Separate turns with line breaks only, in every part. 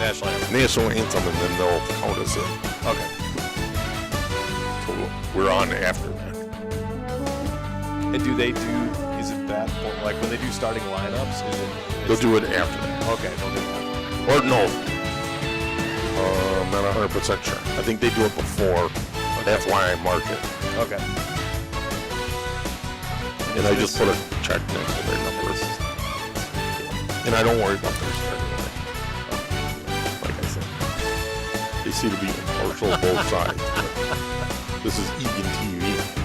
national anthem.
national anthem, and then they'll count us in.
Okay.
So we're on after that.
And do they do? Is it that like when they do starting lineups? Is it?
They'll do it after that.
Okay, they'll do it.
Or no. I'm not 100% sure. I think they do it before.
Okay.
That's why I mark it.
Okay.
And I just put a check next to their numbers. And I don't worry about their starting line. Like I said. They seem to be impartial both sides. This is Eagan TV.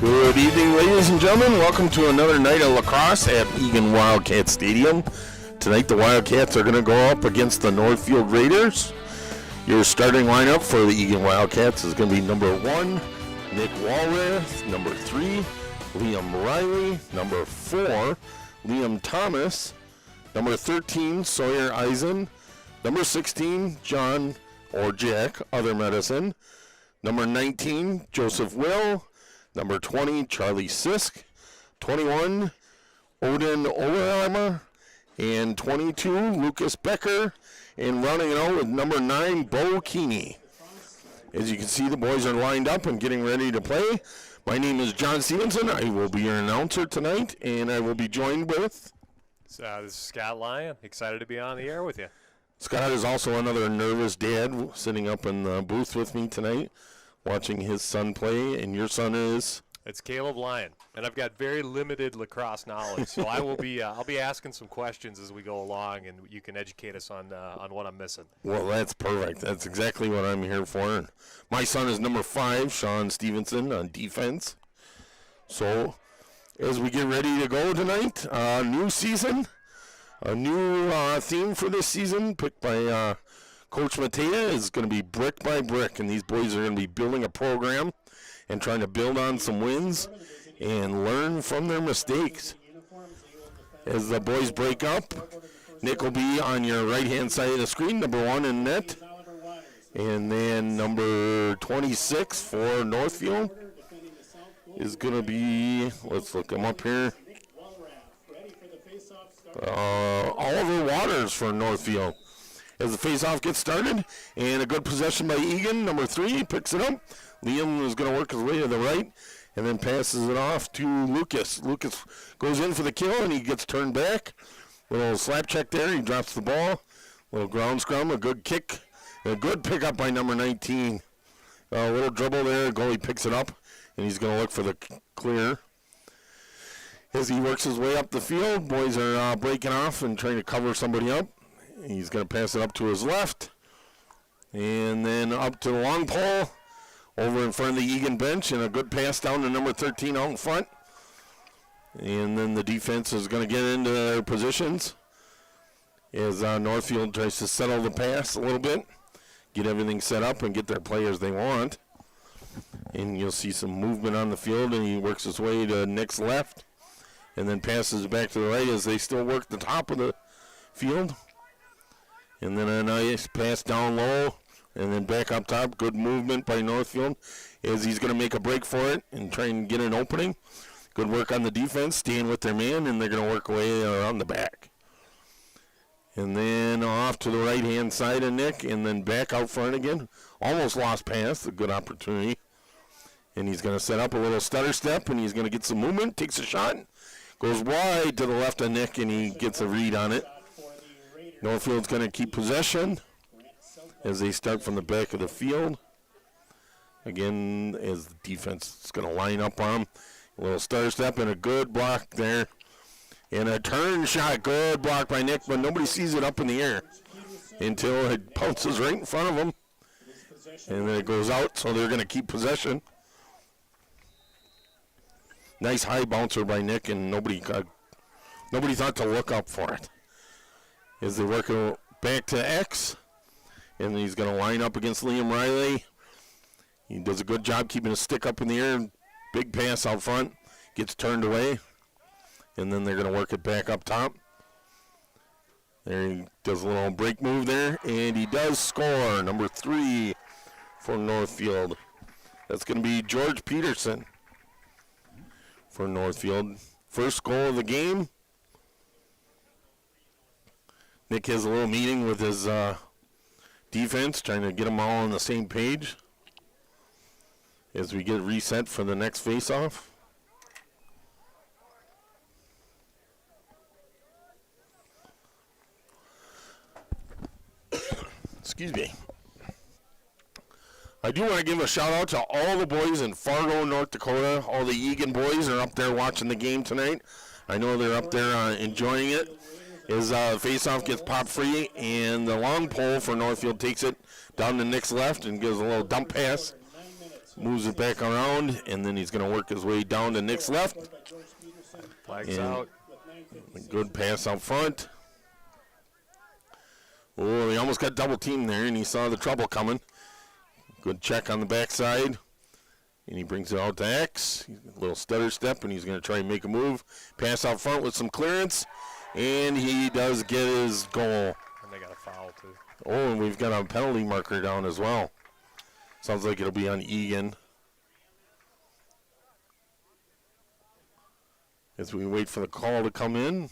Good evening, ladies and gentlemen. Welcome to another night of lacrosse at Eagan Wildcats Stadium. Tonight, the Wildcats are going to go up against the Northfield Raiders. Your starting lineup for the Eagan Wildcats is going to be number 1, Nick Walrath, number 3, Liam Riley, number 4, Liam Thomas, number 13, Sawyer Eisen, number 16, John or Jack, Other Medicine, number 19, Joseph Will, number 20, Charlie Sisk, 21, Odin Overhammer, and 22, Lucas Becker, and running it out with number 9, Bo Keeney. As you can see, the boys are lined up and getting ready to play. My name is John Stevenson. I will be your announcer tonight, and I will be joined with...
This is Scott Lyon. Excited to be on the air with you.
Scott is also another nervous dad sitting up in the booth with me tonight, watching his son play, and your son is?
It's Caleb Lyon, and I've got very limited lacrosse knowledge, so I'll be asking some questions as we go along, and you can educate us on what I'm missing.
Well, that's perfect. That's exactly what I'm here for. And my son is number 5, Sean Stevenson, on defense. So, as we get ready to go tonight, new season, a new theme for this season picked by Coach Matea is going to be brick by brick, and these boys are going to be building a program and trying to build on some wins and learn from their mistakes. As the boys break up, Nick will be on your right-hand side of the screen, number 1 in net. And then number 26 for Northfield is going to be, let's look him up here, Oliver Waters for Northfield. As the face-off gets started, and a good possession by Eagan, number 3, picks it up. Liam is going to work his way to the right, and then passes it off to Lucas. Lucas goes in for the kill, and he gets turned back. Little slap check there, he drops the ball. Little ground scrum, a good kick, and a good pickup by number 19. A little dribble there, goalie picks it up, and he's going to look for the clear. As he works his way up the field, boys are breaking off and trying to cover somebody up. He's going to pass it up to his left, and then up to the long pole, over in front of the Eagan bench, and a good pass down to number 13 out in front. And then the defense is going to get into their positions as Northfield tries to settle the pass a little bit, get everything set up, and get their players they want. And you'll see some movement on the field, and he works his way to Nick's left, and then passes back to the right as they still work the top of the field. And then a nice pass down low, and then back up top. Good movement by Northfield as he's going to make a break for it and try and get an opening. Good work on the defense, staying with their man, and they're going to work away around the back. And then off to the right-hand side of Nick, and then back out front again. Almost lost pass, a good opportunity. And he's going to set up a little stutter step, and he's going to get some movement, takes a shot, goes wide to the left of Nick, and he gets a read on it. Northfield's going to keep possession as they start from the back of the field. Again, as the defense is going to line up on him. A little stutter step and a good block there. And a turn shot, good block by Nick, but nobody sees it up in the air until it bounces right in front of them. And then it goes out, so they're going to keep possession. Nice high bouncer by Nick, and nobody thought to look up for it. As they work it back to X, and he's going to line up against Liam Riley. He does a good job keeping his stick up in the air. Big pass out front, gets turned away, and then they're going to work it back up top. There he does a little break move there, and he does score, number 3 for Northfield. That's going to be George Peterson for Northfield. First goal of the game. Nick has a little meeting with his defense, trying to get them all on the same page as we get reset for the next face-off. Excuse me. I do want to give a shout out to all the boys in Fargo, North Dakota. All the Eagan boys are up there watching the game tonight. I know they're up there enjoying it. As face-off gets popped free, and the long pole for Northfield takes it down to Nick's left and gives a little dump pass. moves it back around, and then he's going to work his way down to Nick's left.
Flags out.
A good pass out front. Oh, he almost got double teamed there, and he saw the trouble coming. Good check on the backside. And he brings it out to X. A little stutter step, and he's going to try and make a move. Pass out front with some clearance. And he does get his goal.
And they got a foul, too.
Oh, and we've got a penalty marker down as well. Sounds like it'll be on Eagan. As we wait for the call to come in.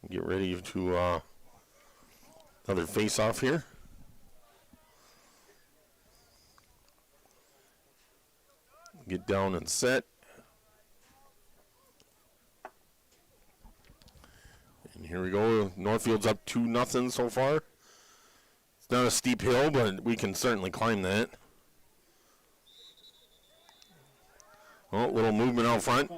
Get ready to another face-off here. Get down and set. And here we go. Northfield's up 2-0 so far. It's not a steep hill, but we can certainly climb that. Oh, little movement out front.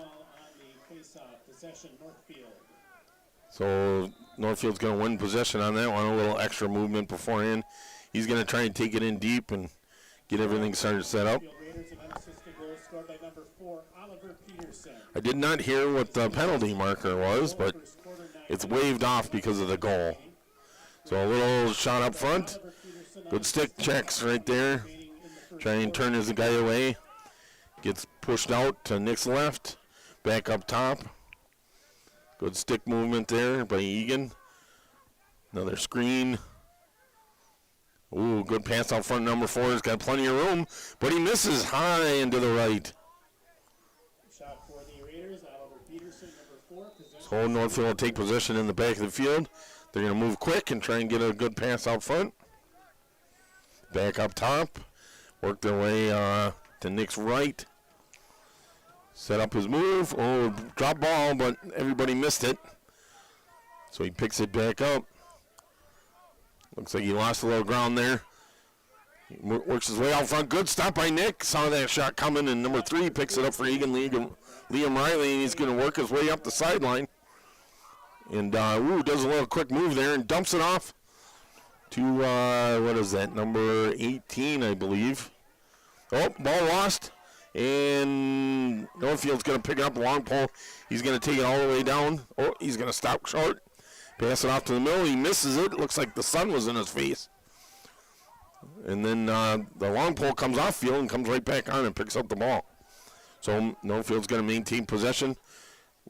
So Northfield's going to win possession on that one. A little extra movement beforehand. He's going to try and take it in deep and get everything started set up. I did not hear what the penalty marker was, but it's waved off because of the goal. So a little shot up front. Good stick checks right there. Try and turn his guy away. Gets pushed out to Nick's left. Back up top. Good stick movement there by Eagan. Another screen. Ooh, good pass out front. Number 4 has got plenty of room, but he misses high into the right. So Northfield will take possession in the back of the field. They're going to move quick and try and get a good pass out front. Back up top. Work their way to Nick's right. Set up his move. Oh, drop ball, but everybody missed it. So he picks it back up. Looks like he lost a little ground there. He works his way out front. Good stop by Nick. Saw that shot coming, and number 3 picks it up for Eagan Liam Riley, and he's going to work his way up the sideline. And does a little quick move there and dumps it off to, what is that, number 18, I believe. Oh, ball lost. And Northfield's going to pick it up a long pole. He's going to take it all the way down. Oh, he's going to stop short. Pass it off to the middle. He misses it. Looks like the sun was in his face. And then the long pole comes off field and comes right back on and picks up the ball. So Northfield's going to maintain possession.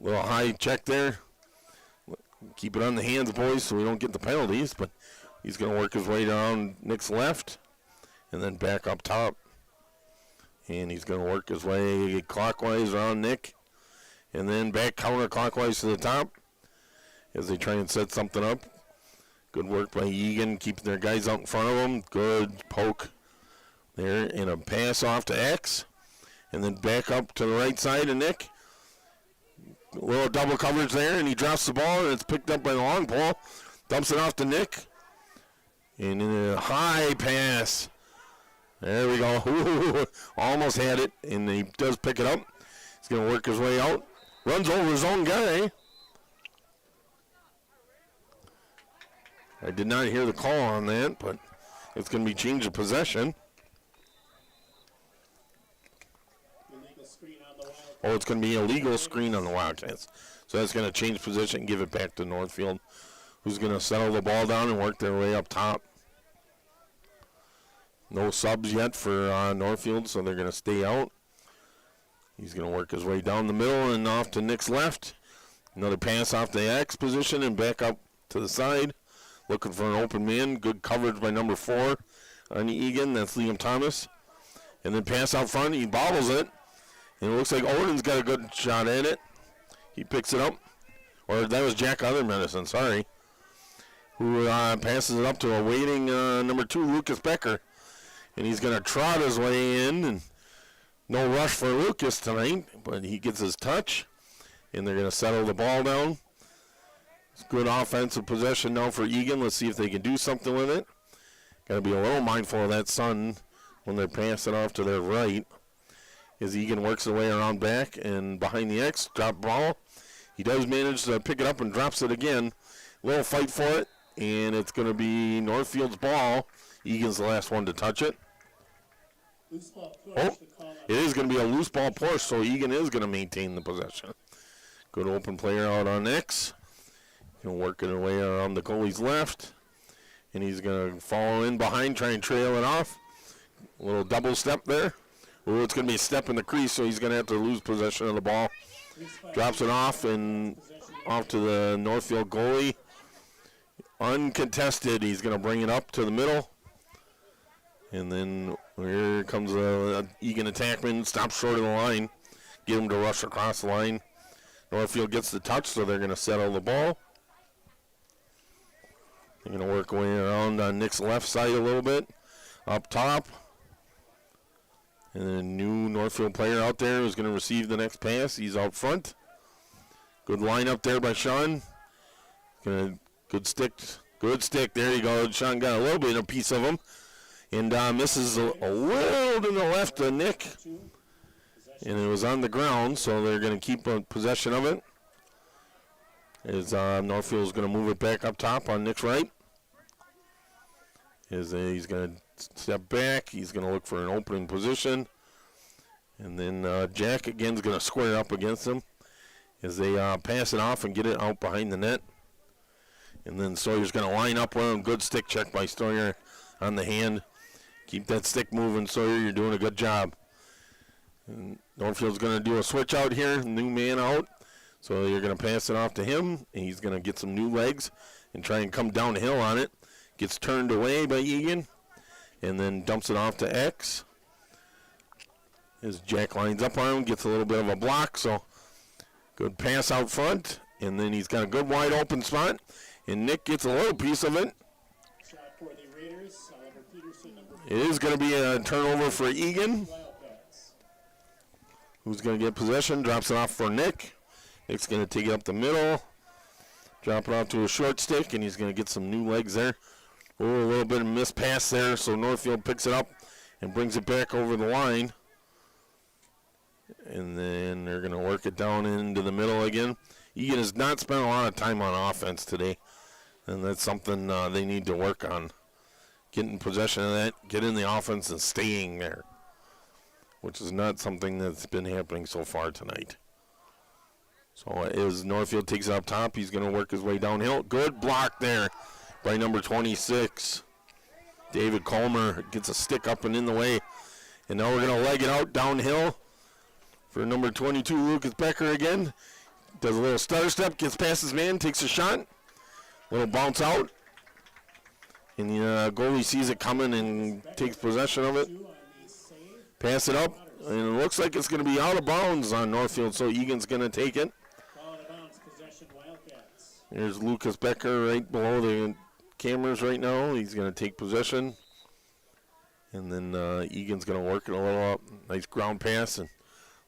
A little high check there. Keep it on the hands, boys, so we don't get the penalties. But he's going to work his way down Nick's left and then back up top. And he's going to work his way clockwise around Nick and then back counterclockwise to the top as they try and set something up. Good work by Eagan, keeping their guys out in front of them. Good poke there and a pass off to X. And then back up to the right side of Nick. A little double coverage there, and he drops the ball, and it's picked up by the long pole. Dumps it off to Nick. And in a high pass. There we go. Ooh, almost had it, and he does pick it up. He's going to work his way out. Runs over his own guy. I did not hear the call on that, but it's going to be change of possession. Oh, it's going to be a legal screen on the Wildcats. So that's going to change position and give it back to Northfield, who's going to settle the ball down and work their way up top. No subs yet for Northfield, so they're going to stay out. He's going to work his way down the middle and off to Nick's left. Another pass off the X position and back up to the side. Looking for an open man. Good coverage by number 4 on Eagan. That's Liam Thomas. And then pass out front. He bobbles it. And it looks like Odin's got a good shot at it. He picks it up. Or that was Jack Othermedicine, sorry. Who passes it up to a waiting number 2, Lucas Becker. And he's going to trot his way in. And no rush for Lucas tonight, but he gets his touch. And they're going to settle the ball down. It's good offensive possession now for Eagan. Let's see if they can do something with it. Got to be a little mindful of that sun when they're passing off to their right. As Eagan works his way around back and behind the X, drop ball. He does manage to pick it up and drops it again. Little fight for it, and it's going to be Northfield's ball. Egan's the last one to touch it. Oh, it is going to be a loose ball push, so Egan is going to maintain the possession. Good open player out on X. Going to work it away around the goalie's left. And he's going to follow in behind, try and trail it off. A little double step there. Oh, it's going to be a step in the crease, so he's going to have to lose possession of the ball. Drops it off and off to the Northfield goalie. Uncontested, he's going to bring it up to the middle. And then here comes a Eagan attackman, stops short of the line. Get him to rush across the line. Northfield gets the touch, so they're going to settle the ball. They're going to work way around on Nick's left side a little bit. Up top. And then a new Northfield player out there who's going to receive the next pass. He's out front. Good line up there by Sean. Good stick. Good stick. There you go. Sean got a little bit of a piece of him. And misses a little to the left of Nick. And it was on the ground, so they're going to keep possession of it. As Northfield's going to move it back up top on Nick's right. He's going to step back. He's going to look for an opening position. And then Jack again is going to square up against him as they pass it off and get it out behind the net. And then Sawyer's going to line up with him. Good stick check by Sawyer on the hand. Keep that stick moving, Sawyer. You're doing a good job. And Northfield's going to do a switch out here. New man out. So you're going to pass it off to him. And he's going to get some new legs and try and come downhill on it. Gets turned away by Egan. And then dumps it off to X. As Jack lines up on him. Gets a little bit of a block. So good pass out front. And then he's got a good wide open spot. And Nick gets a little piece of it. It is going to be a turnover for Eagan, who's going to get possession. Drops it off for Nick. Nick's going to take it up the middle. Drop it off to a short stick, and he's going to get some new legs there. Oh, a little bit of missed pass there, so Northfield picks it up and brings it back over the line. And then they're going to work it down into the middle again. Eagan has not spent a lot of time on offense today, and that's something they need to work on. Getting possession of that, get in the offense, and staying there, which is not something that's been happening so far tonight. So as Northfield takes it up top, he's going to work his way downhill. Good block there by number 26. David Colmer gets a stick up and in the way. And now we're going to leg it out downhill for number 22, Lucas Becker again. Does a little stutter step, gets past his man, takes a shot. Little bounce out. And the goalie sees it coming and takes possession of it. Pass it up. And it looks like it's going to be out of bounds on Northfield, so Egan's going to take it. There's Lucas Becker right below the cameras right now. He's going to take possession. And then Egan's going to work it a little up. Nice ground pass and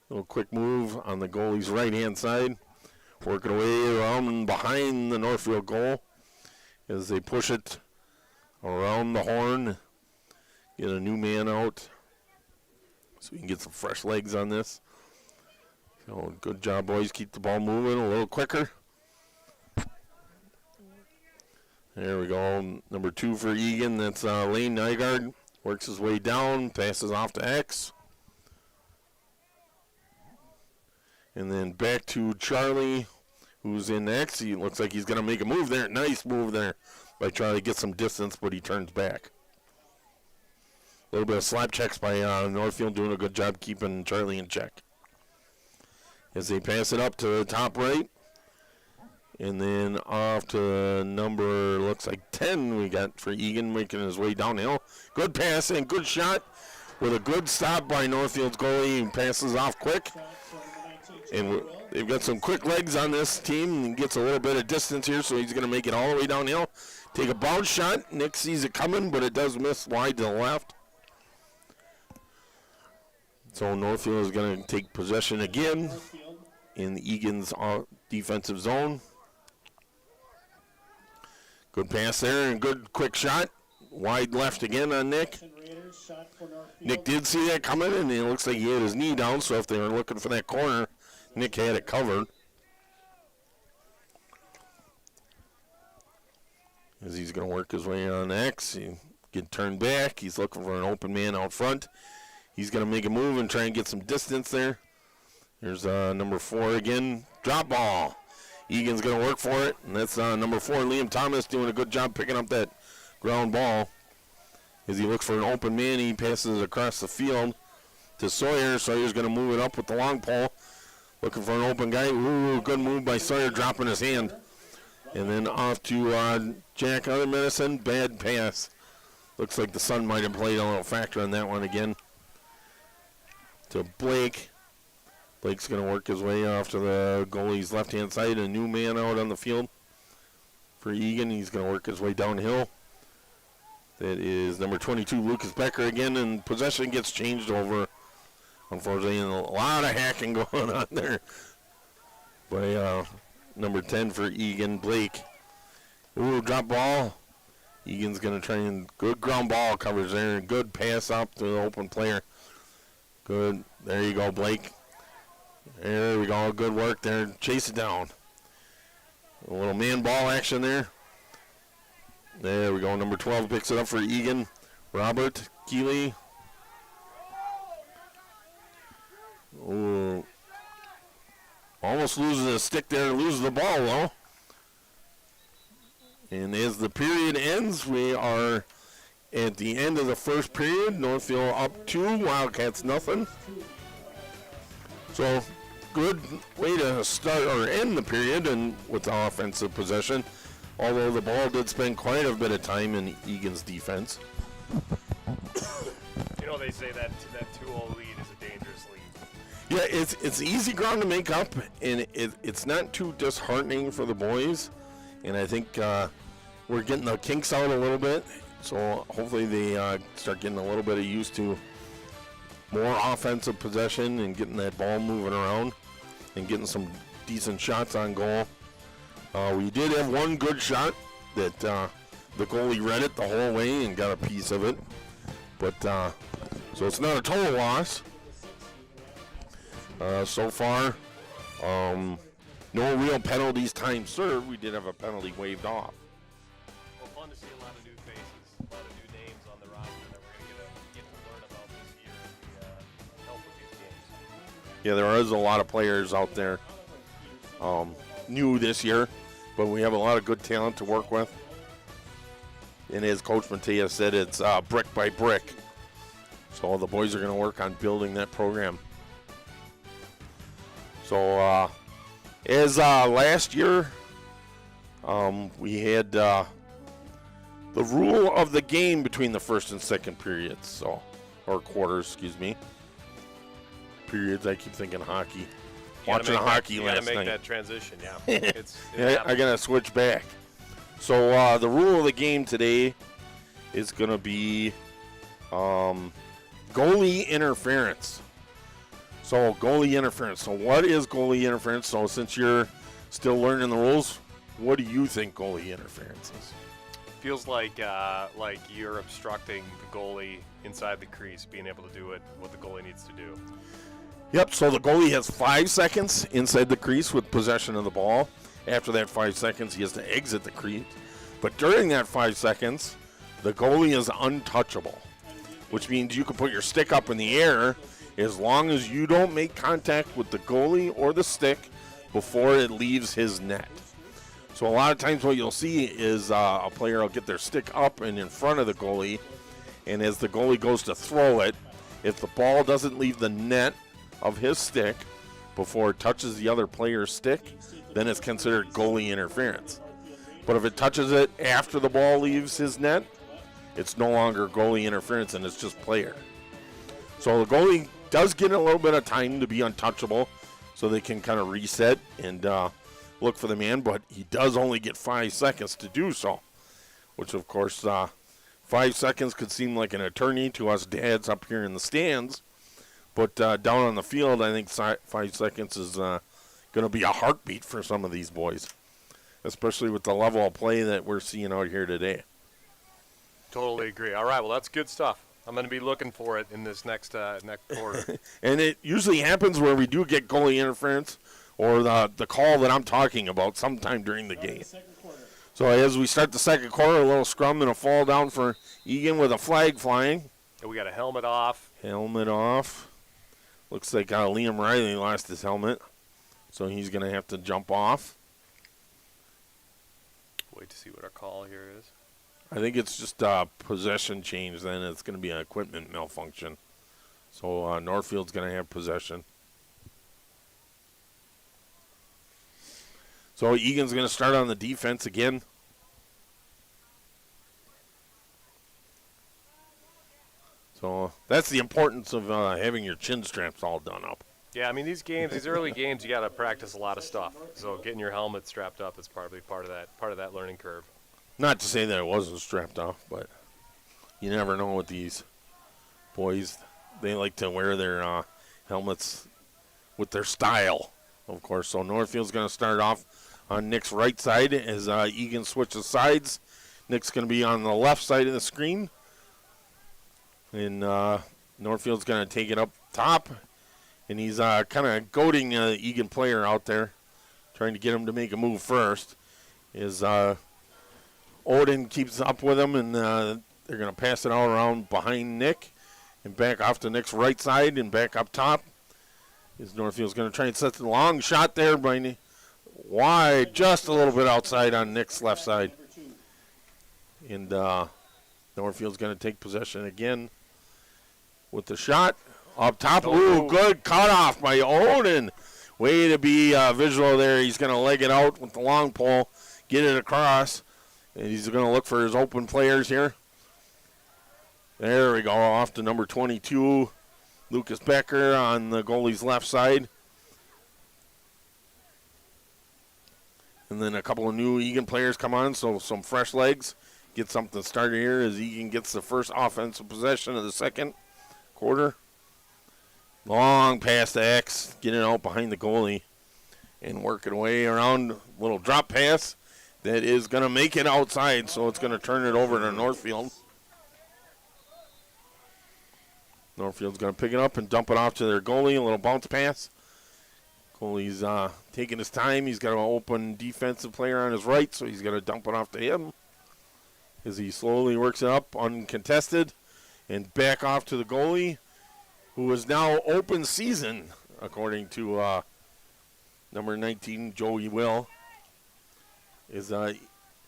a little quick move on the goalie's right-hand side. Work it away around behind the Northfield goal as they push it around the horn. Get a new man out so we can get some fresh legs on this. So good job, boys. Keep the ball moving a little quicker. There we go. Number 2 for Egan. That's Lane Nygaard. Works his way down. Passes off to X. And then back to Charlie, who's in X. He looks like he's going to make a move there. Nice move there by trying to get some distance, but he turns back. A little bit of slap checks by Northfield, doing a good job keeping Charlie in check. As they pass it up to the top right. And then off to number, looks like 10 we got for Egan, making his way downhill. Good pass and good shot with a good stop by Northfield's goalie. He passes off quick. And they've got some quick legs on this team and gets a little bit of distance here, so he's going to make it all the way downhill. Take a bounce shot. Nick sees it coming, but it does miss wide to the left. So Northfield is going to take possession again in Egan's defensive zone. Good pass there and good quick shot. Wide left again on Nick. Nick did see that coming, and it looks like he had his knee down, so if they were looking for that corner, Nick had it covered. as he's going to work his way on X. He get turned back. He's looking for an open man out front. He's going to make a move and try and get some distance there. Here's number 4 again. Drop ball. Eagan's going to work for it, and that's number 4, Liam Thomas, doing a good job picking up that ground ball. As he looks for an open man, he passes it across the field to Sawyer. Sawyer's going to move it up with the long pole, looking for an open guy. Ooh, good move by Sawyer, dropping his hand. And then off to Jack Other Medicine. Bad pass. Looks like the sun might have played a little factor on that one again. To Blake. Blake's going to work his way off to the goalie's left-hand side. A new man out on the field for Eagan. He's going to work his way downhill. That is number 22, Lucas Becker again, and possession gets changed over. Unfortunately, and a lot of hacking going on there by number 10 for Eagan, Blake. Ooh, drop ball. Eagan's going to try and good ground ball coverage there. Good pass up to the open player. Good. There you go, Blake. There we go. Good work there. Chase it down. A little man ball action there. There we go. Number 12 picks it up for Eagan. Robert Keeley. Ooh. Almost loses a stick there. Loses the ball, though. And as the period ends, we are at the end of the first period. Northfield up 2, Wildcats nothing. So, good way to start or end the period and with the offensive possession. Although the ball did spend quite a bit of time in Eagan's defense.
You know, they say that 2-0 lead is a dangerous lead.
Yeah, it's easy ground to make up, and it's not too disheartening for the boys. And I think we're getting the kinks out a little bit. So hopefully they start getting a little bit of used to more offensive possession and getting that ball moving around and getting some decent shots on goal. We did have one good shot that the goalie read it the whole way and got a piece of it. But so it's not a total loss. So far, no real penalties time served. We did have a penalty waved off.
Well, fun to see a lot of new faces, a lot of new names on the roster that we're going to get to learn about this year as we help with these games.
Yeah, there is a lot of players out there new this year, but we have a lot of good talent to work with. And as Coach Matea said, it's brick by brick. So the boys are going to work on building that program. So as last year, we had the rule of the game between the first and second periods, or quarters, excuse me. Periods, I keep thinking hockey. Watching hockey last night.
You gotta make that transition, yeah.
Yeah, I gotta switch back. So the rule of the game today is gonna be goalie interference. So goalie interference. So what is goalie interference? So since you're still learning the rules, what do you think goalie interference is?
Feels like you're obstructing the goalie inside the crease, being able to do what the goalie needs to do.
Yep, so the goalie has 5 seconds inside the crease with possession of the ball. After that 5 seconds, he has to exit the crease. But during that 5 seconds, the goalie is untouchable, which means you can put your stick up in the air as long as you don't make contact with the goalie or the stick before it leaves his net. So a lot of times what you'll see is a player will get their stick up and in front of the goalie, and as the goalie goes to throw it, if the ball doesn't leave the net of his stick before it touches the other player's stick, then it's considered goalie interference. But if it touches it after the ball leaves his net, it's no longer goalie interference and it's just player. So the goalie does get a little bit of time to be untouchable so they can kind of reset and look for the man, but he does only get 5 seconds to do so, which of course 5 seconds could seem like an eternity to us dads up here in the stands. But down on the field, I think 5 seconds is going to be a heartbeat for some of these boys, especially with the level of play that we're seeing out here today.
Totally agree. All right, well, that's good stuff. I'm going to be looking for it in this next quarter.
And it usually happens where we do get goalie interference or the call that I'm talking about sometime during the game. So as we start the second quarter, a little scrum and a fall down for Eagan with a flag flying.
And we got a helmet off.
Helmet off. Looks like Liam Riley lost his helmet, so he's going to have to jump off.
Wait to see what our call here is.
I think it's just a possession change then. It's going to be an equipment malfunction. So Northfield's going to have possession. So Eagan's going to start on the defense again. So that's the importance of having your chin straps all done up.
Yeah, I mean, these early games, you got to practice a lot of stuff. So getting your helmet strapped up is probably part of that learning curve.
Not to say that it wasn't strapped off, but you never know with these boys. They like to wear their helmets with their style, of course. So Northfield's going to start off on Nick's right side as Eagan switches sides. Nick's going to be on the left side of the screen. And Northfield's going to take it up top. And he's kind of goading the Eagan player out there, trying to get him to make a move first. Odin keeps up with him, and they're going to pass it all around behind Nick and back off to Nick's right side and back up top. Northfield's going to try and set the long shot there by wide, just a little bit outside on Nick's left side. And Northfield's going to take possession again with the shot up top. Ooh, good cutoff by Odin. Way to be visual there. He's going to leg it out with the long pole, get it across. And he's going to look for his open players here. There we go, off to number 22, Lucas Becker on the goalie's left side. And then a couple of new Eagan players come on, so some fresh legs. Get something started here as Eagan gets the first offensive possession of the second quarter. Long pass to X, get it out behind the goalie and work it away around. Little drop pass that is going to make it outside, so it's going to turn it over to Northfield. Northfield's going to pick it up and dump it off to their goalie. A little bounce pass. Goalie's taking his time. He's got an open defensive player on his right, so he's going to dump it off to him as he slowly works it up uncontested and back off to the goalie, who is now open season, according to number 19, Joey Will.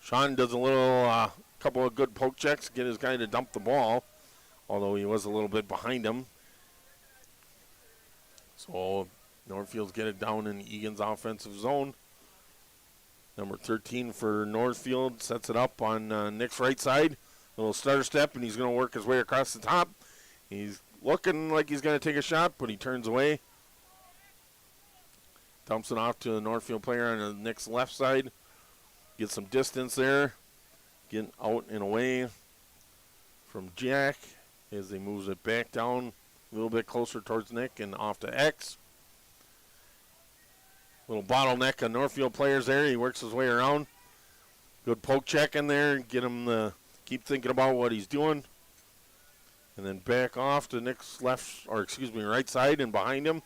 Sean does a little couple of good poke checks, get his guy to dump the ball, although he was a little bit behind him. So Northfield's get it down in Eagan's offensive zone. Number 13 for Northfield sets it up on Nick's right side. A little stutter step, and he's going to work his way across the top. He's looking like he's going to take a shot, but he turns away. Dumps it off to the Northfield player on Nick's left side. Get some distance there. Getting out and away from Jack as he moves it back down a little bit closer towards Nick and off to X. Little bottleneck of Northfield players there. He works his way around. Good poke check in there. Get him to keep thinking about what he's doing. And then back off to Nick's right side and behind him.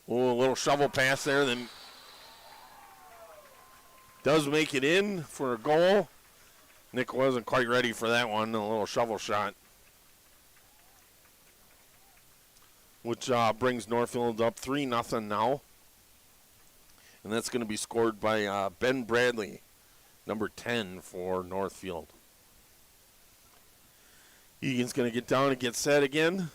Oh, a little shovel pass there. Then does make it in for a goal. Nick wasn't quite ready for that one. A little shovel shot, which brings Northfield up 3-0 now. And that's going to be scored by Ben Bradley, number 10 for Northfield. Eagan's going to get down and get set again.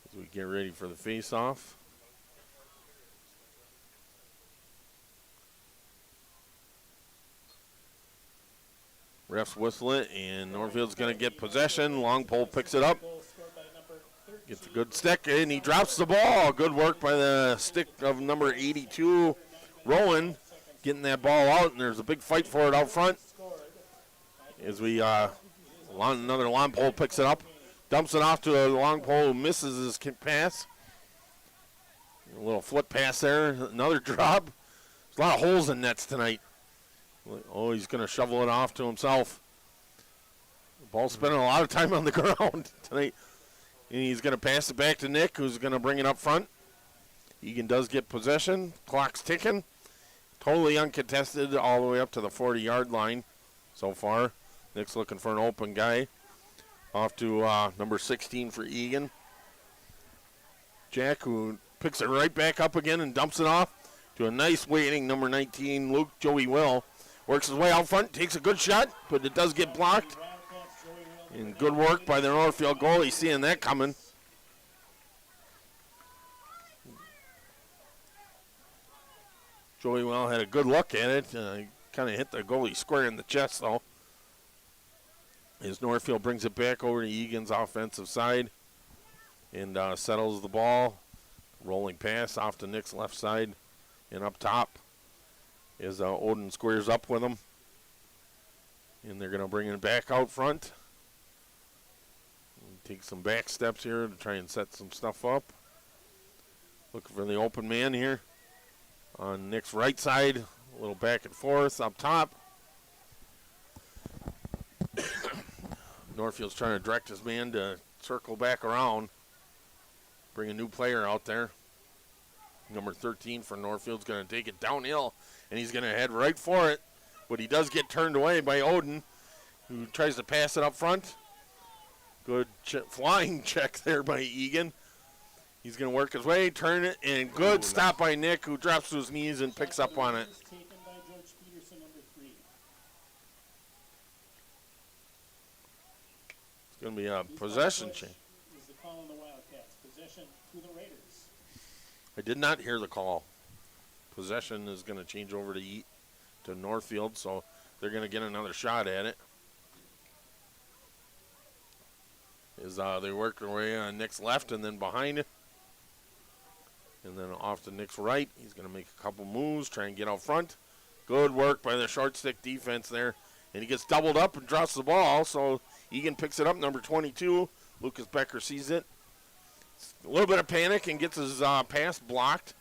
As we get ready for the face-off. Refs whistle it, and Northfield's going to get possession. Long pole picks it up. Gets a good stick, and he drops the ball. Good work by the stick of number 82, Rowan, getting that ball out, and there's a big fight for it out front. As we, another long pole picks it up, dumps it off to a long pole who misses his pass. A little foot pass there, another drop. There's a lot of holes in nets tonight. Oh, he's going to shovel it off to himself. The ball's spending a lot of time on the ground tonight.
And he's going to pass it back to Nick, who's going to bring it up front. Eagan does get possession. Clock's ticking. Totally uncontested all the way up to the 40-yard line so far. Nick's looking for an open guy. Off to number 16 for Eagan. Jack, who picks it right back up again and dumps it off to a nice waiting number 19, Luke Joey Will. Works his way out front, takes a good shot, but it does get blocked. And good work by the Northfield goalie, seeing that coming. Joey Will had a good look at it. Kind of hit the goalie square in the chest, though. As Northfield brings it back over to Eagan's offensive side and settles the ball. Rolling pass off to Nick's left side and up top as Odin squares up with him. And they're going to bring it back out front. Take some back steps here to try and set some stuff up. Looking for the open man here on Nick's right side. A little back and forth up top. Northfield's trying to direct his man to circle back around. Bring a new player out there. Number 13 for Northfield's going to take it downhill, and he's going to head right for it. But he does get turned away by Odin, who tries to pass it up front. Good flying check there by Eagan. He's going to work his way, turn it, and good stop by Nick, who drops to his knees and picks up on it. It's going to be a possession change.
Is the call on the Wildcats? Possession to the Raiders.
I did not hear the call. Possession is going to change over to Northfield, so they're going to get another shot at it. As they work their way on Nick's left and then behind it. And then off to Nick's right. He's going to make a couple moves, try and get out front. Good work by the short stick defense there. And he gets doubled up and drops the ball, so Eagan picks it up, number 22. Lucas Becker sees it. A little bit of panic and gets his pass blocked.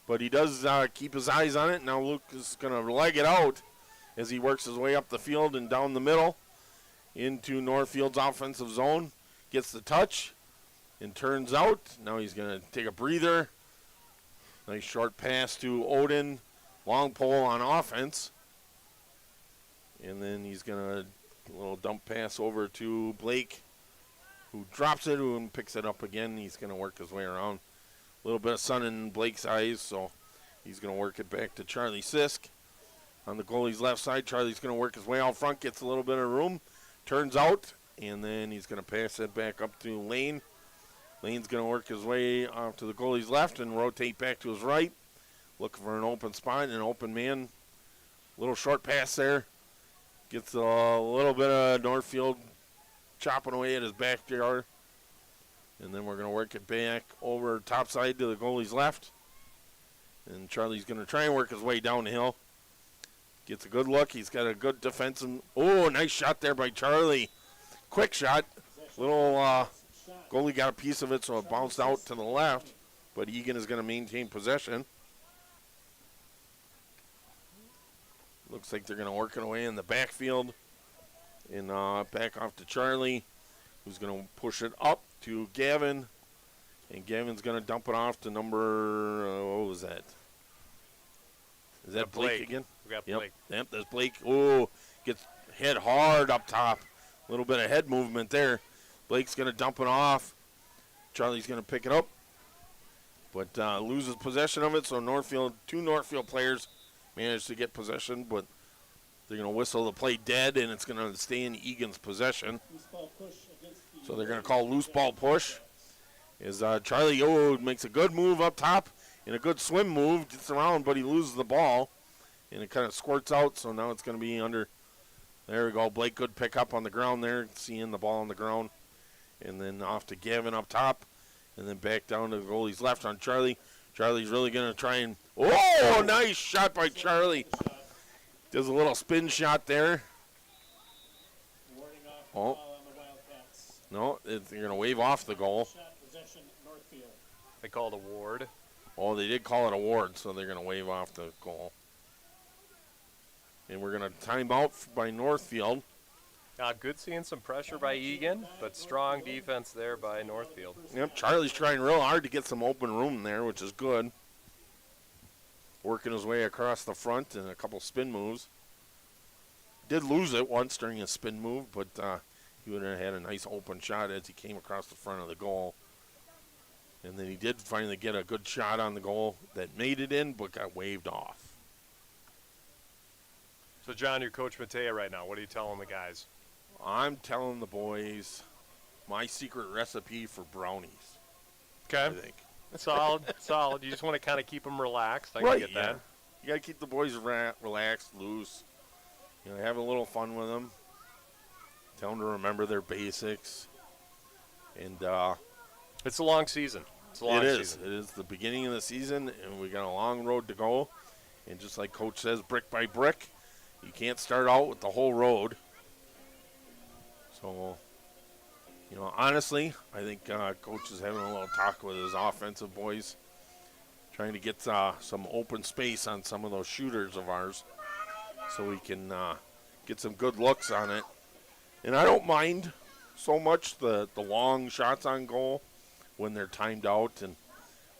But he does keep his eyes on it. Now Luke is going to leg it out as he works his way up the field and down the middle into Northfield's offensive zone. Gets the touch and turns out. Now he's going to take a breather. Nice short pass to Odin. Long pole on offense. And then he's going to a little dump pass over to Blake, who drops it and picks it up again. He's going to work his way around. A little bit of sun in Blake's eyes, so he's going to work it back to Charlie Sisk. On the goalie's left side, Charlie's going to work his way out front, gets a little bit of room, turns out, and then he's going to pass it back up to Lane. Lane's going to work his way off to the goalie's left and rotate back to his right. Looking for an open spot and an open man. Little short pass there. Gets a little bit of Northfield chopping away at his backyard. And then we're going to work it back over top side to the goalie's left. And Charlie's going to try and work his way down the hill. Gets a good look. He's got a good defensive. Oh, nice shot there by Charlie. Quick shot. Little goalie got a piece of it, so it bounced out to the left. But Eagan is going to maintain possession. Looks like they're going to work it away in the backfield. And back off to Charlie, who's going to push it up to Gavin. And Gavin's going to dump it off to number, what was that? Is that Blake again?
We got Blake.
Yep, that's Blake. Oh, gets hit hard up top. A little bit of head movement there. Blake's going to dump it off. Charlie's going to pick it up. But loses possession of it, so two Northfield players managed to get possession, but they're going to whistle the play dead, and it's going to stay in Eagan's possession. So they're going to call loose ball push. As Charlie makes a good move up top and a good swim move, gets around, but he loses the ball, and it kind of squirts out, so now it's going to be under. There we go. Blake, good pick up on the ground there, seeing the ball on the ground. And then off to Gavin up top, and then back down to the goalie's left on Charlie. Charlie's really going to try and, oh, nice shot by Charlie. Does a little spin shot there. Oh. No, they're going to wave off the goal.
They called a ward.
Oh, they did call it a ward, so they're going to wave off the goal. And we're going to time out by Northfield.
Good seeing some pressure by Eagan, but strong defense there by Northfield.
Yep, Charlie's trying real hard to get some open room there, which is good. Working his way across the front and a couple spin moves. Did lose it once during a spin move, but he would have had a nice open shot as he came across the front of the goal. And then he did finally get a good shot on the goal that made it in, but got waved off.
So, John, you're Coach Matea right now. What are you telling the guys?
I'm telling the boys my secret recipe for brownies.
Okay.
I think.
Solid, solid. You just want to kind of keep them relaxed. I
Right,
can get that.
You got to keep the boys relaxed, loose. You know, have a little fun with them. Tell them to remember their basics. And
It's a long season. It's a long season.
It is the beginning of the season, and we got a long road to go. And just like Coach says, brick by brick, you can't start out with the whole road. So, you know, honestly, I think Coach is having a little talk with his offensive boys, trying to get some open space on some of those shooters of ours so we can get some good looks on it. And I don't mind so much the long shots on goal when they're timed out and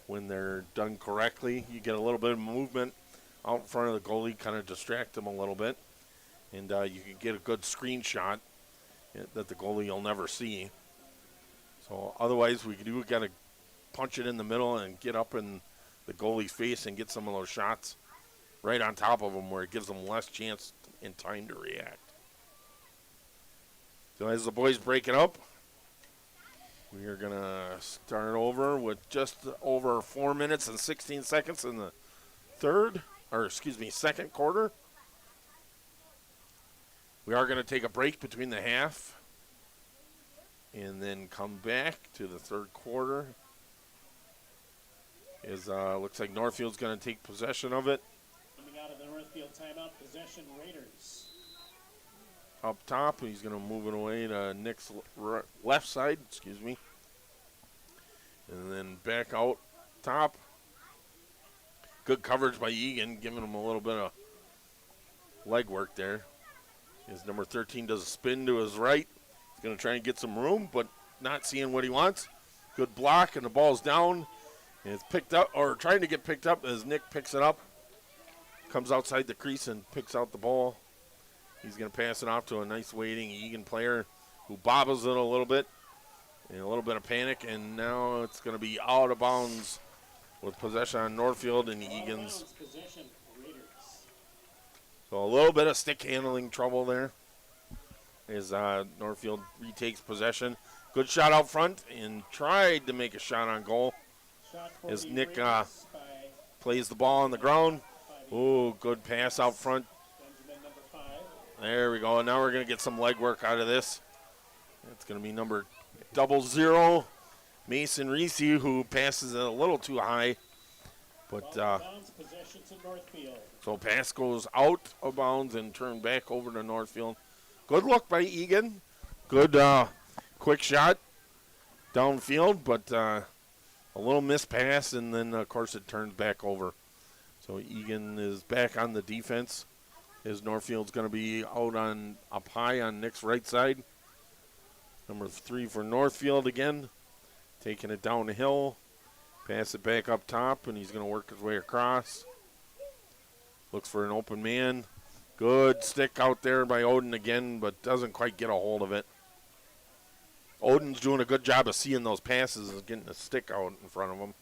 when they're done correctly. You get a little bit of movement out in front of the goalie, kind of distract them a little bit, and you can get a good screen shot that the goalie will never see. So otherwise, we do got to punch it in the middle and get up in the goalie's face and get some of those shots right on top of them where it gives them less chance and time to react. So as the boys break it up, we are going to start over with just over 4 minutes and 16 seconds in the second quarter. We are going to take a break between the half and then come back to the third quarter. Looks like Northfield's going to take possession of it.
Coming out of the Northfield timeout, possession Raiders.
Up top, he's going to move it away to Nick's left side, and then back out top. Good coverage by Eagan, giving him a little bit of leg work there. His number 13 does a spin to his right. He's going to try and get some room, but not seeing what he wants. Good block, and the ball's down. And it's picked up, or trying to get picked up as Nick picks it up. Comes outside the crease and picks out the ball. He's going to pass it off to a nice waiting Eagan player who bobbles it a little bit. And a little bit of panic, and now it's going to be out of bounds with possession on Northfield and Eagan's.
Possession Raiders.
So a little bit of stick handling trouble there as Northfield retakes possession. Good shot out front and tried to make a shot on goal as Nick plays the ball on the ground. Oh, good pass out front.
Benjamin, number 5.
There we go. And now we're going to get some leg work out of this. It's going to be number 00, Mason Reese, who passes it a little too high. But
Possession to Northfield.
so pass goes out of bounds and turned back over to Northfield. Good look by Eagan. Good quick shot downfield, but a little missed pass, and then, of course, it turns back over. So Eagan is back on the defense as Northfield's going to be out on up high on Nick's right side. Number 3 for Northfield again, taking it down the hill. Pass it back up top, and he's going to work his way across. Looks for an open man. Good stick out there by Odin again, but doesn't quite get a hold of it. Odin's doing a good job of seeing those passes and getting the stick out in front of him.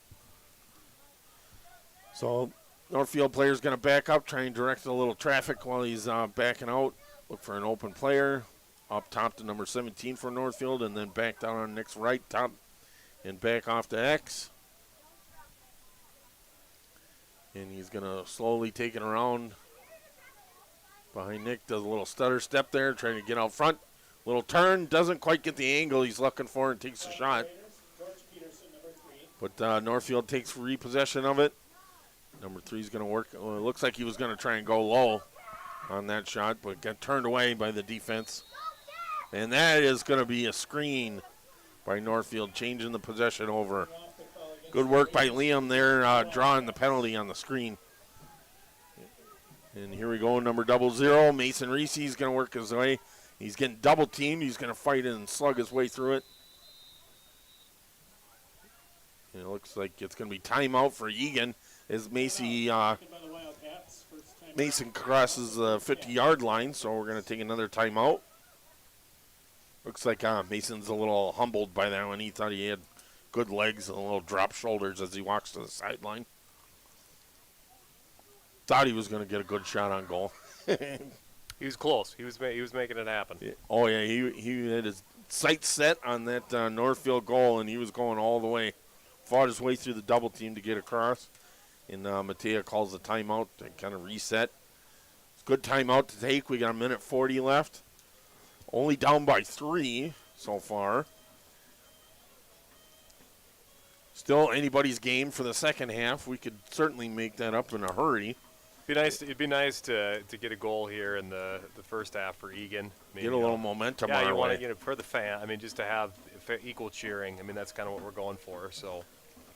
So Northfield player's going to back up, try and direct a little traffic while he's backing out. Look for an open player. Up top to number 17 for Northfield, and then back down on Nick's right top and back off to X. And he's going to slowly take it around behind Nick. Does a little stutter step there, trying to get out front. Little turn, doesn't quite get the angle he's looking for and takes a shot. But Northfield takes repossession of it. Number 3 is going to work. Well, it looks like he was going to try and go low on that shot, but got turned away by the defense. And that is going to be a screen by Northfield, changing the possession over. Good work by Liam there, drawing the penalty on the screen. And here we go, number 00, Mason Reese is going to work his way. He's getting double teamed. He's going to fight it and slug his way through it. And it looks like it's going to be timeout for Eagan as Mason crosses the 50-yard line, so we're going to take another timeout. Looks like Mason's a little humbled by that one. He thought he had good legs and a little drop shoulders as he walks to the sideline. Thought he was going to get a good shot on goal.
He was close. He was making it happen.
Oh, yeah, he had his sights set on that Northfield goal, and he was going all the way. Fought his way through the double team to get across. And Matea calls the timeout to kind of reset. It's a good timeout to take. We got 1:40 left. Only down by 3 so far. Still anybody's game for the second half. We could certainly make that up in a hurry.
It'd be nice to get a goal here in the first half for Eagan.
Get a little momentum.
Yeah,
our
you want
way.
to for the fan. I mean, just to have equal cheering. I mean, that's kind of what we're going for. So.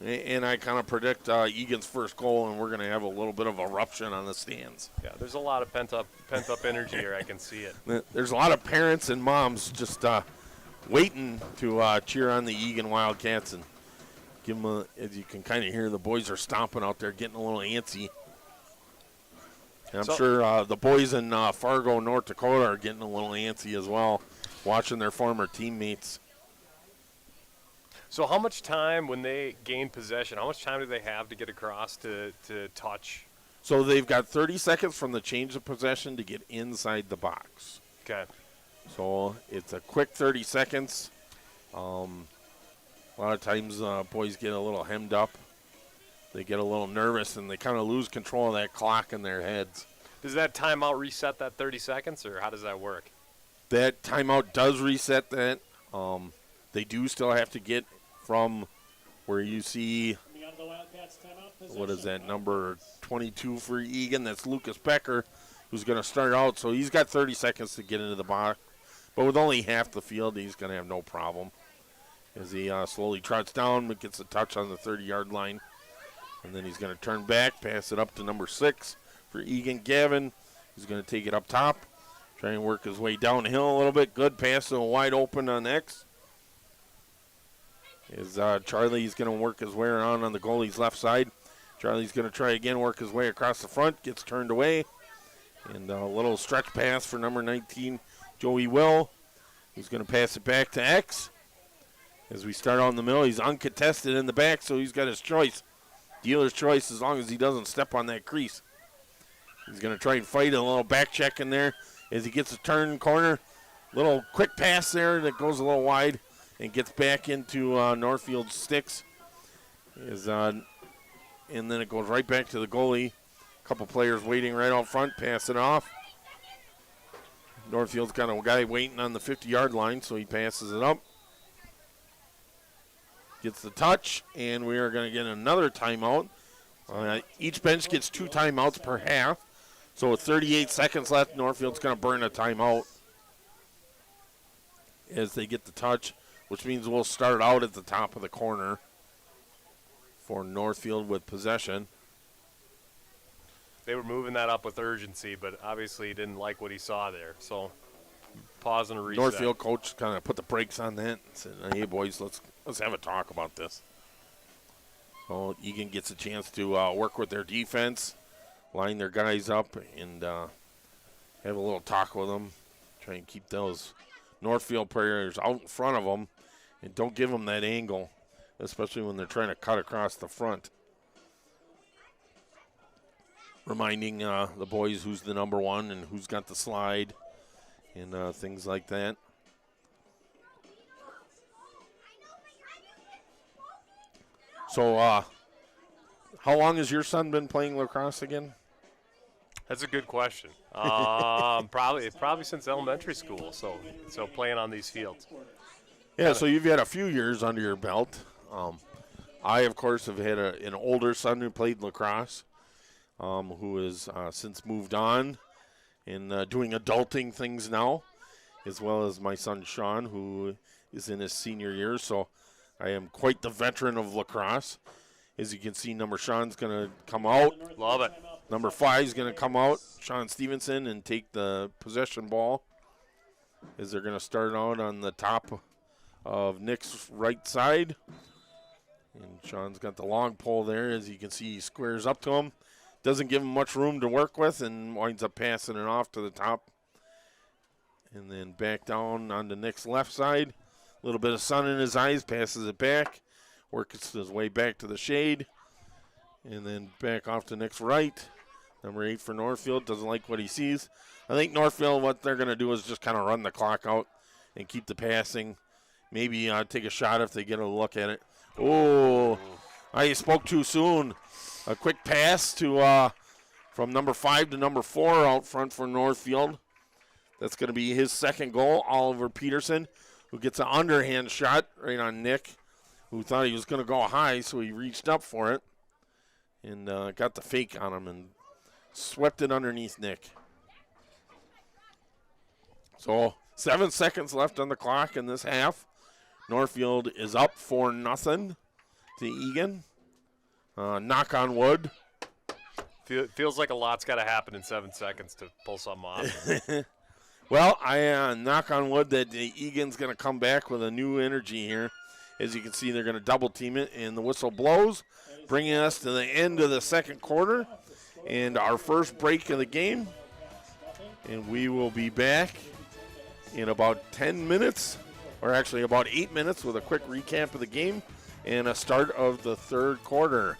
And I kind of predict Eagan's first goal, and we're going to have a little bit of eruption on the stands.
Yeah, there's a lot of pent up energy here. I can see it.
There's a lot of parents and moms just waiting to cheer on the Eagan Wildcats and give them as you can kind of hear, the boys are stomping out there, getting a little antsy. And I'm sure the boys in Fargo, North Dakota are getting a little antsy as well, watching their former teammates.
So how much time, when they gain possession, how much time do they have to get across to touch?
So they've got 30 seconds from the change of possession to get inside the box.
Okay.
So it's a quick 30 seconds. A lot of times boys get a little hemmed up. They get a little nervous, and they kind of lose control of that clock in their heads.
Does that timeout reset that 30 seconds, or how does that work?
That timeout does reset that. They do still have to get from where you see, what is that, number 22 for Eagan? That's Lucas Becker, who's going to start out. So he's got 30 seconds to get into the box. But with only half the field, he's going to have no problem. As he slowly trots down, but gets a touch on the 30-yard line. And then he's going to turn back, pass it up to number 6 for Eagan Gavin. He's going to take it up top, try and work his way downhill a little bit. Good pass to a wide open on X. As Charlie's going to work his way around on the goalie's left side. Charlie's going to try again, work his way across the front, gets turned away. And a little stretch pass for number 19, Joey Will, who's going to pass it back to X. As we start on the middle, he's uncontested in the back, so he's got his choice. Dealer's choice as long as he doesn't step on that crease. He's going to try and fight a little back check in there as he gets a turn corner. Little quick pass there that goes a little wide and gets back into Northfield's sticks. And then it goes right back to the goalie. A couple players waiting right out front, pass it off. Northfield's got a guy waiting on the 50-yard line, so he passes it up. Gets the touch, and we are going to get another timeout. Each bench gets 2 timeouts per half. So with 38 seconds left, Northfield's going to burn a timeout as they get the touch, which means we'll start out at the top of the corner for Northfield with possession.
They were moving that up with urgency, but obviously he didn't like what he saw there. So pause and reset.
Northfield coach kind of put the brakes on that and said, hey, boys, let's have a talk about this. Well, Eagan gets a chance to work with their defense, line their guys up, and have a little talk with them. Try and keep those Northfield players out in front of them and don't give them that angle, especially when they're trying to cut across the front. Reminding the boys who's the number 1 and who's got the slide and things like that. So, how long has your son been playing lacrosse again?
That's a good question. Probably since elementary school. So playing on these fields.
Yeah. So you've had a few years under your belt. I, of course, have had an older son who played lacrosse, who has since moved on and doing adulting things now, as well as my son Sean, who is in his senior year. So I am quite the veteran of lacrosse. As you can see, number Sean's going to come out.
Love it.
Number 5 is going to come out, Sean Stevenson, and take the possession ball. as they're going to start out on the top of Nick's right side. And Sean's got the long pole there. As you can see, he squares up to him. Doesn't give him much room to work with and winds up passing it off to the top. And then back down on the Nick's left side. A little bit of sun in his eyes, passes it back. Works his way back to the shade. And then back off to Nick's right. Number 8 for Northfield, doesn't like what he sees. I think Northfield, what they're going to do is just kind of run the clock out and keep the passing. Maybe take a shot if they get a look at it. Oh, I spoke too soon. A quick pass to from number 5 to number 4 out front for Northfield. That's going to be his second goal. Oliver Peterson, who gets an underhand shot right on Nick, who thought he was going to go high, so he reached up for it and got the fake on him and swept it underneath Nick. So 7 seconds left on the clock in this half. Northfield is up 4-0 to Eagan. Knock on wood.
Feels like a lot's got to happen in 7 seconds to pull something off.
Well, I knock on wood that Eagan's going to come back with a new energy here. As you can see, they're going to double team it, and the whistle blows, bringing us to the end of the second quarter and our first break of the game. And we will be back in about 10 minutes, or actually about 8 minutes, with a quick recap of the game and a start of the third quarter.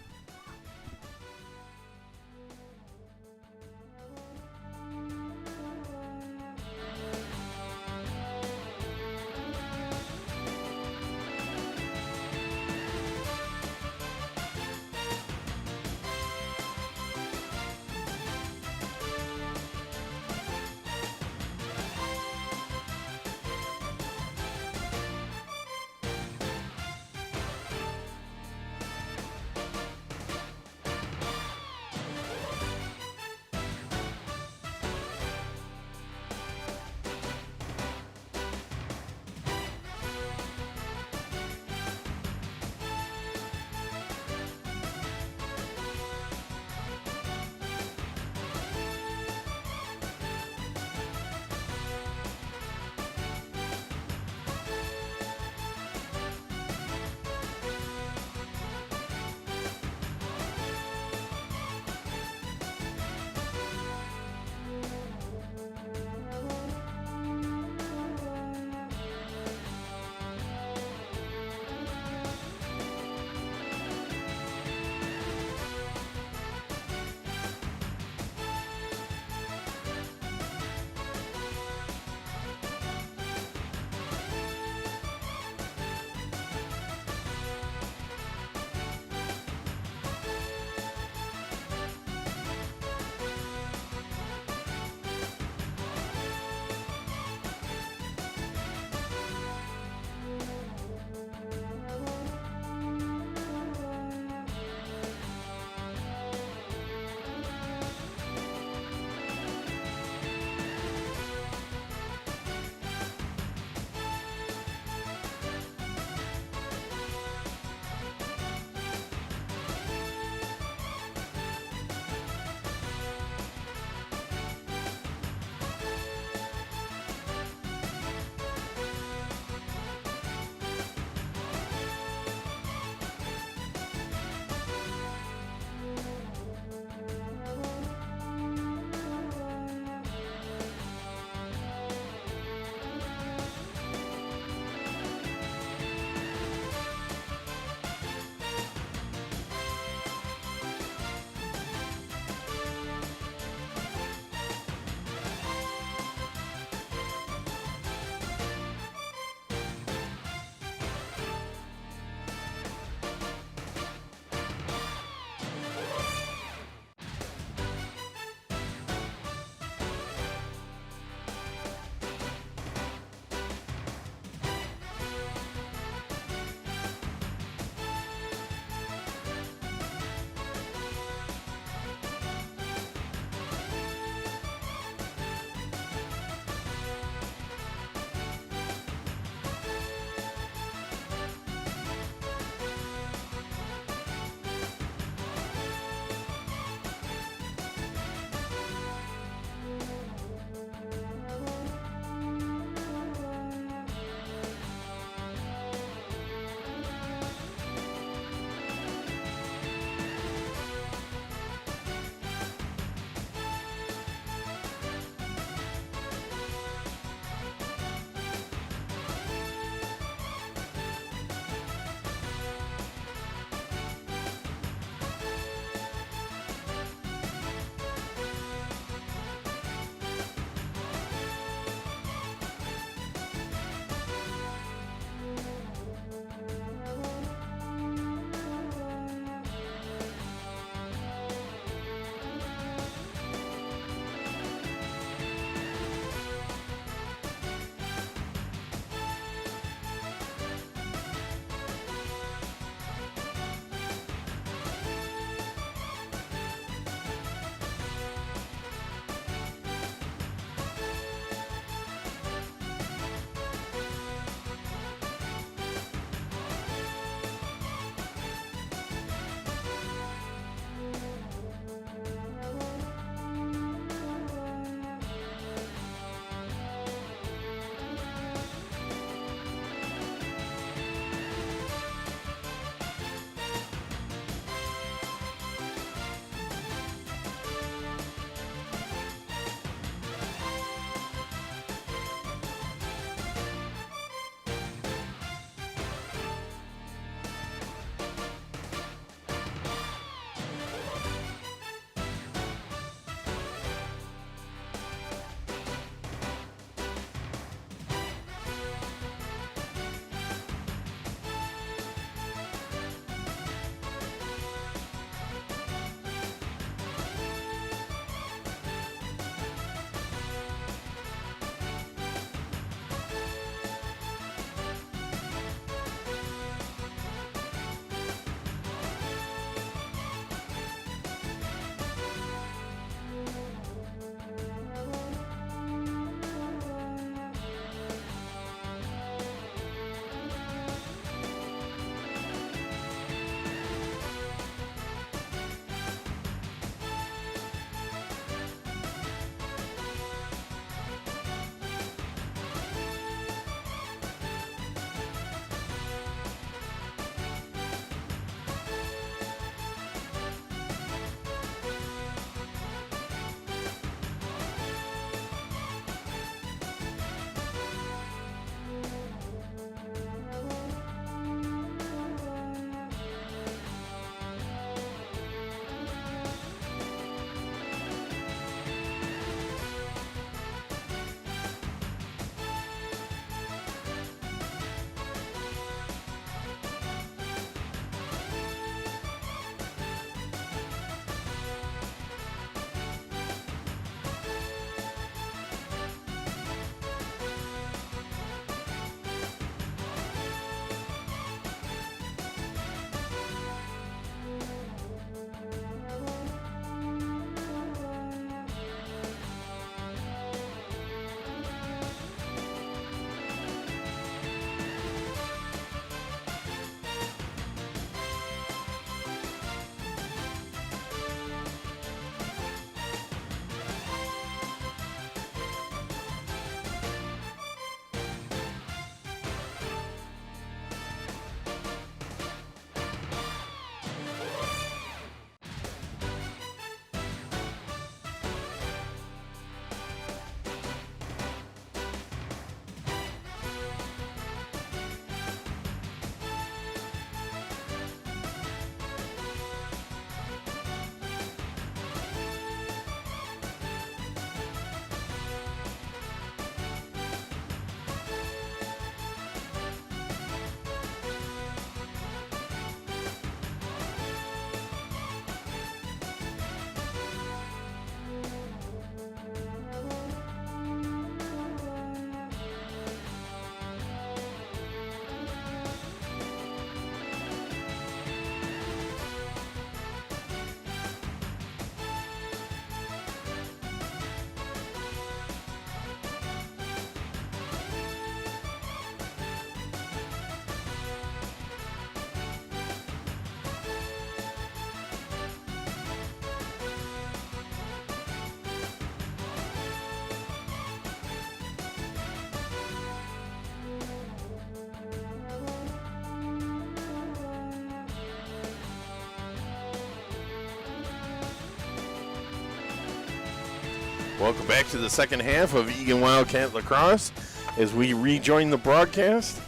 Welcome back to the second half of Eagan Wildcat Lacrosse as we rejoin the broadcast.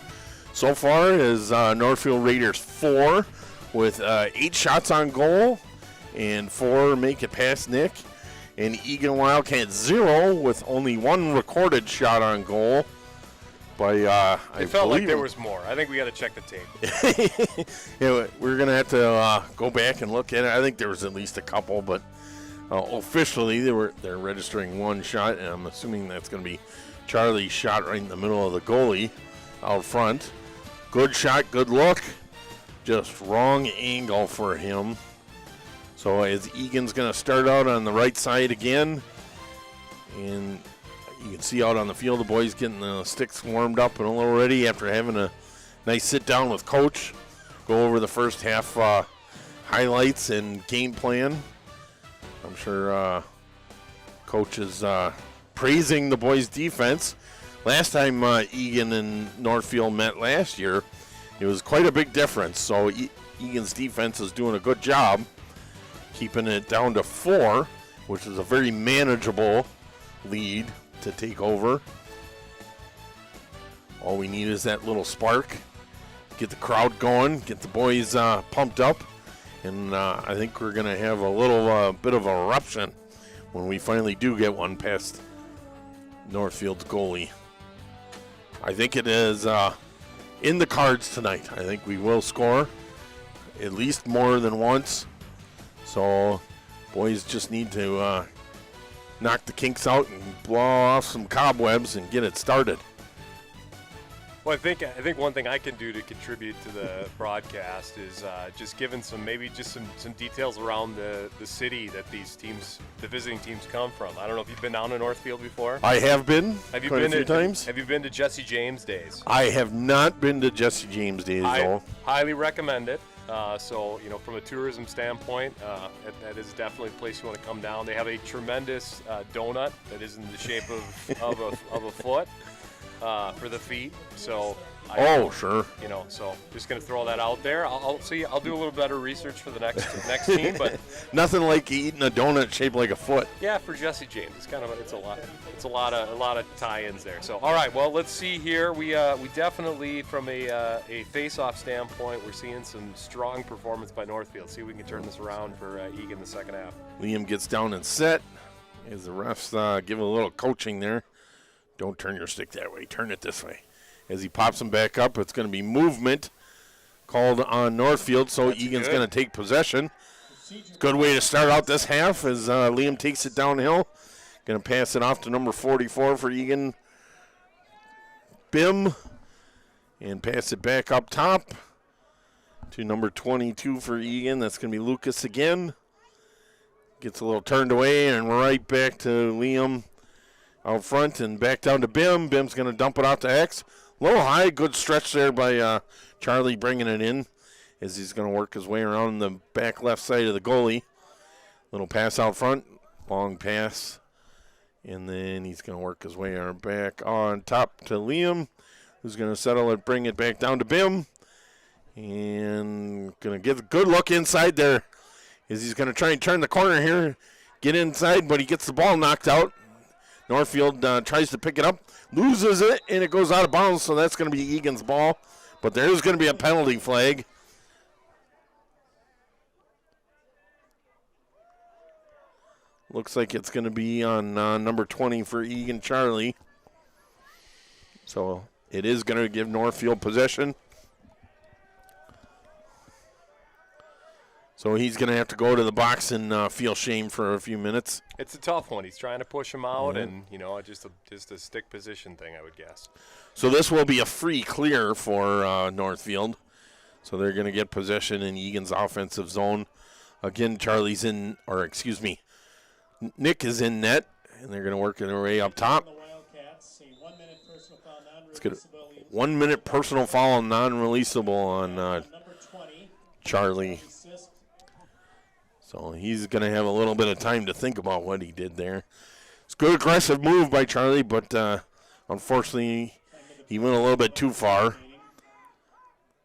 So far is Northfield Raiders 4 with 8 shots on goal and 4 make it past Nick. And Eagan Wildcat 0 with only 1 recorded shot on goal.
It felt like there was more. I think we got to check the tape.
Yeah, we're going to have to go back and look at it. I think there was at least a couple, but officially they're registering 1 shot, and I'm assuming that's going to be Charlie's shot right in the middle of the goalie out front. Good shot, good look. Just wrong angle for him. So as Eagan's going to start out on the right side again, and you can see out on the field the boys getting the sticks warmed up and a little ready after having a nice sit down with Coach. Go over the first half highlights and game plan. I'm sure Coach is praising the boys' defense. Last time Eagan and Northfield met last year, it was quite a big difference. So Eagan's defense is doing a good job keeping it down to 4, which is a very manageable lead to take over. All we need is that little spark. Get the crowd going, get the boys pumped up, and I think we're going to have a little bit of a eruption when we finally do get one past Northfield's goalie. I think it is in the cards tonight. I think we will score at least more than once. So boys just need to knock the kinks out and blow off some cobwebs and get it started.
Well, I think one thing I can do to contribute to the broadcast is just giving some details around the city that the visiting teams come from. I don't know if you've been down to Northfield before.
I have been.
Have you
quite
been
a few times?
Have you been to Jesse James Days?
I have not been to Jesse James Days though.
I highly recommend it. So, from a tourism standpoint, that is definitely a place you want to come down. They have a tremendous donut that is in the shape of a foot for the feet. So,
sure.
So just going to throw that out there. I'll do a little better research for the next team, but
nothing like eating a donut shaped like a foot.
Yeah, for Jesse James, it's a lot of tie-ins there. So all right, well let's see here. We definitely from a face-off standpoint, we're seeing some strong performance by Northfield. See if we can turn this around for Eagan the second half.
Liam gets down and set as the refs give a little coaching there. Don't turn your stick that way. Turn it this way. As he pops him back up, it's going to be movement called on Northfield, so that's Egan's going to take possession. Good way to start out this half as Liam takes it downhill. Going to pass it off to number 44 for Eagan. Bim. And pass it back up top to number 22 for Eagan. That's going to be Lucas again. Gets a little turned away and right back to Liam out front and back down to Bim. Bim's going to dump it out to X. Low high, good stretch there by Charlie bringing it in as he's going to work his way around the back left side of the goalie. Little pass out front, long pass, and then he's going to work his way back on top to Liam, who's going to settle it, bring it back down to Bim, and going to give a good look inside there as he's going to try and turn the corner here, get inside, but he gets the ball knocked out. Northfield tries to pick it up, loses it, and it goes out of bounds, so that's going to be Egan's ball. But there is going to be a penalty flag. Looks like it's going to be on number 20 for Eagan Charlie. So it is going to give Northfield possession. So he's going to have to go to the box and feel shame for a few minutes.
It's a tough one. He's trying to push him out, and just a stick position thing, I would guess.
So this will be a free clear for Northfield. So they're going to get possession in Egan's offensive zone. Again, Nick is in net, and they're going to work their way up top. Let's get a 1 minute personal foul non-releasable on Charlie. So he's going to have a little bit of time to think about what he did there. It's a good aggressive move by Charlie, but unfortunately he went a little bit too far.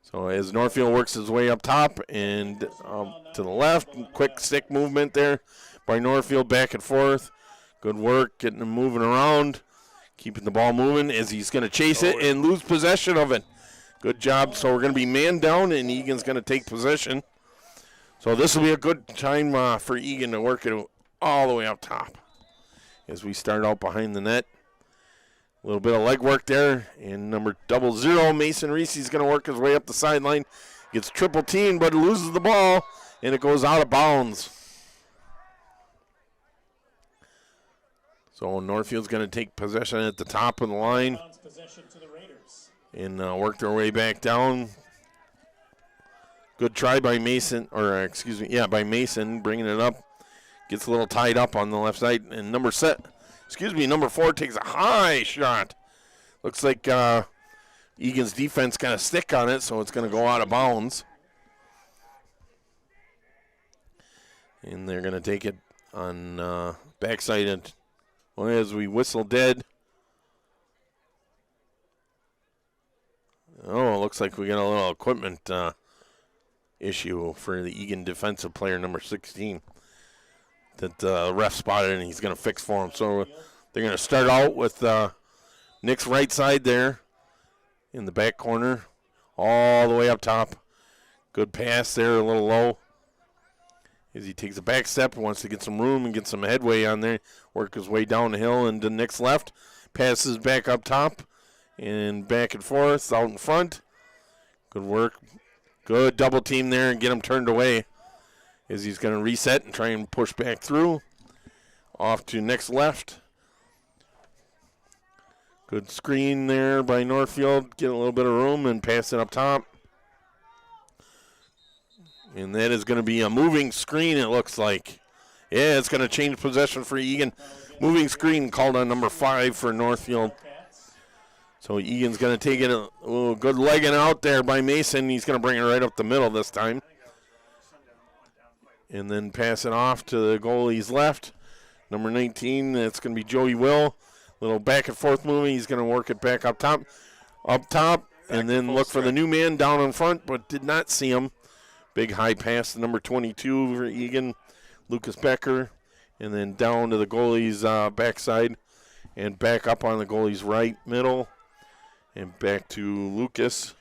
So as Northfield works his way up top and to the left, quick stick movement there by Northfield back and forth. Good work getting him moving around, keeping the ball moving as he's going to chase it and lose possession of it. Good job. So we're going to be man down, and Eagan's going to take possession. So this will be a good time for Eagan to work it all the way up top as we start out behind the net. A little bit of leg work there, and number 00, Mason Reese, is going to work his way up the sideline. Gets triple teamed, but loses the ball, and it goes out of bounds. So Northfield's going to take possession at the top of the line and work their way back down. Good try by Mason, by Mason, bringing it up. Gets a little tied up on the left side, and number 4 takes a high shot. Looks like Eagan's defense got a stick on it, so it's going to go out of bounds. And they're going to take it on backside as we whistle dead. Oh, it looks like we got a little equipment issue for the Eagan defensive player, number 16, that the ref spotted, and he's going to fix for him. So they're going to start out with Nick's right side there in the back corner, all the way up top. Good pass there, a little low. As he takes a back step, wants to get some room and get some headway on there, work his way down the hill and to Nick's left. Passes back up top and back and forth out in front. Good work. Good double team there and get him turned away as he's going to reset and try and push back through. Off to Nick's left. Good screen there by Northfield. Get a little bit of room and pass it up top. And that is going to be a moving screen, it looks like. Yeah, it's going to change possession for Eagan. Moving screen called on number 5 for Northfield. So Eagan's going to take it a little good legging out there by Mason. He's going to bring it right up the middle this time. And then pass it off to the goalie's left. Number 19, that's going to be Joey Will. Little back and forth moving. He's going to work it back up top. And then look for the new man down in front, but did not see him. Big high pass to number 22 for Eagan, Lucas Becker. And then down to the goalie's backside and back up on the goalie's right middle. And back to Lucas.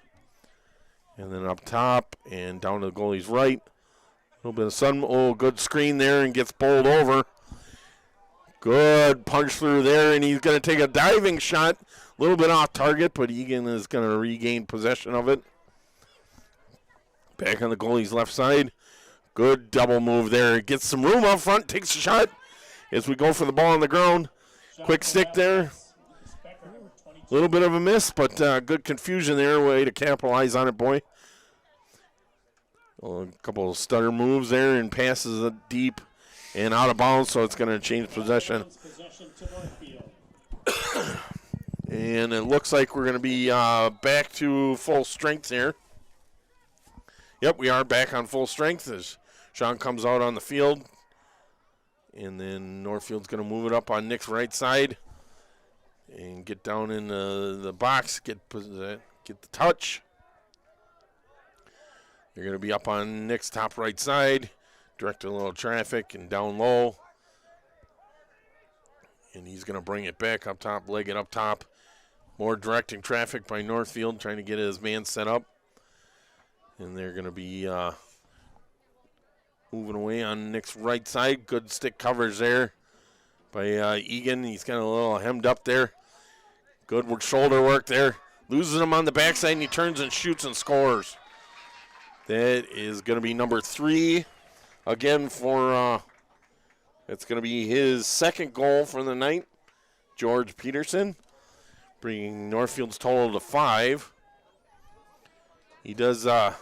And then up top and down to the goalie's right. A little bit of sun. Oh, good screen there and gets bowled over. Good punch through there, and he's going to take a diving shot. A little bit off target, but Eagan is going to regain possession of it. Back on the goalie's left side. Good double move there. Gets some room up front, takes a shot as we go for the ball on the ground. Quick stick there. A little bit of a miss, but good confusion there. Way to capitalize on it, boy. A couple of stutter moves there and passes it deep and out of bounds, so it's going to change possession. And it looks like we're going to be back to full strength here. Yep, we are back on full strength as Sean comes out on the field. And then Northfield's going to move it up on Nick's right side and get down in the box, get the touch. They're going to be up on Nick's top right side, direct a little traffic and down low. And he's going to bring it back up top, leg it up top. More directing traffic by Northfield, trying to get his man set up. And they're going to be moving away on Nick's right side. Good stick coverage there by Eagan. He's kind of a little hemmed up there. Good shoulder work there. Loses him on the backside, and he turns and shoots and scores. That is going to be number 3. Again for, it's going to be his second goal for the night. George Peterson, bringing Northfield's total to 5. He does a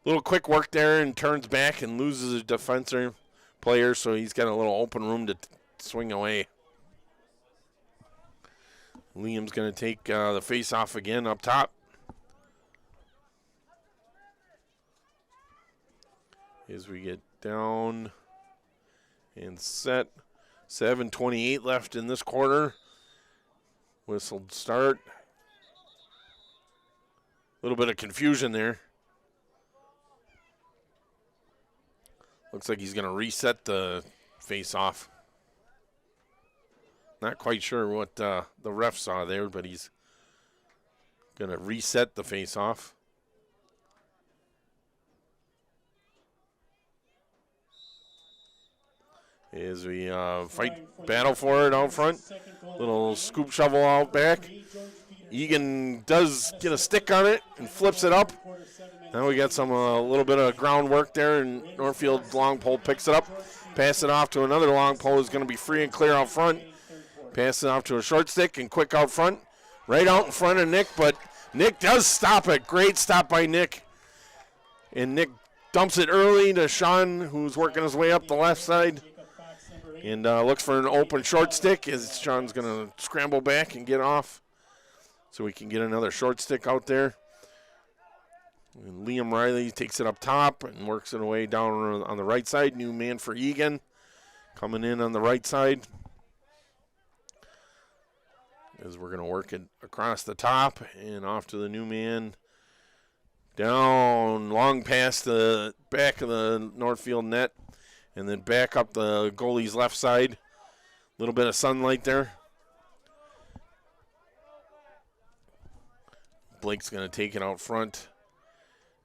little quick work there and turns back and loses a defensive player, so he's got a little open room to swing away. Liam's going to take the face-off again up top. As we get down and set. 7:28 left in this quarter. Whistled start. A little bit of confusion there. Looks like he's going to reset the face-off. Not quite sure what the ref saw there, but he's going to reset the face-off. As we battle for it out front. Little scoop shovel out back. Eagan does get a stick on it and flips it up. Now we got some a little bit of groundwork there, and Northfield long pole picks it up. Pass it off to another long pole who's going to be free and clear out front. Pass it off to a short stick and quick out front. Right out in front of Nick, but Nick does stop it. Great stop by Nick. And Nick dumps it early to Sean, who's working his way up the left side. And looks for an open short stick as Sean's going to scramble back and get off so we can get another short stick out there. And Liam Riley takes it up top and works it away down on the right side. New man for Eagan coming in on the right side. As we're going to work it across the top and off to the new man. Down, long past the back of the Northfield net. And then back up the goalie's left side. A little bit of sunlight there. Blake's going to take it out front.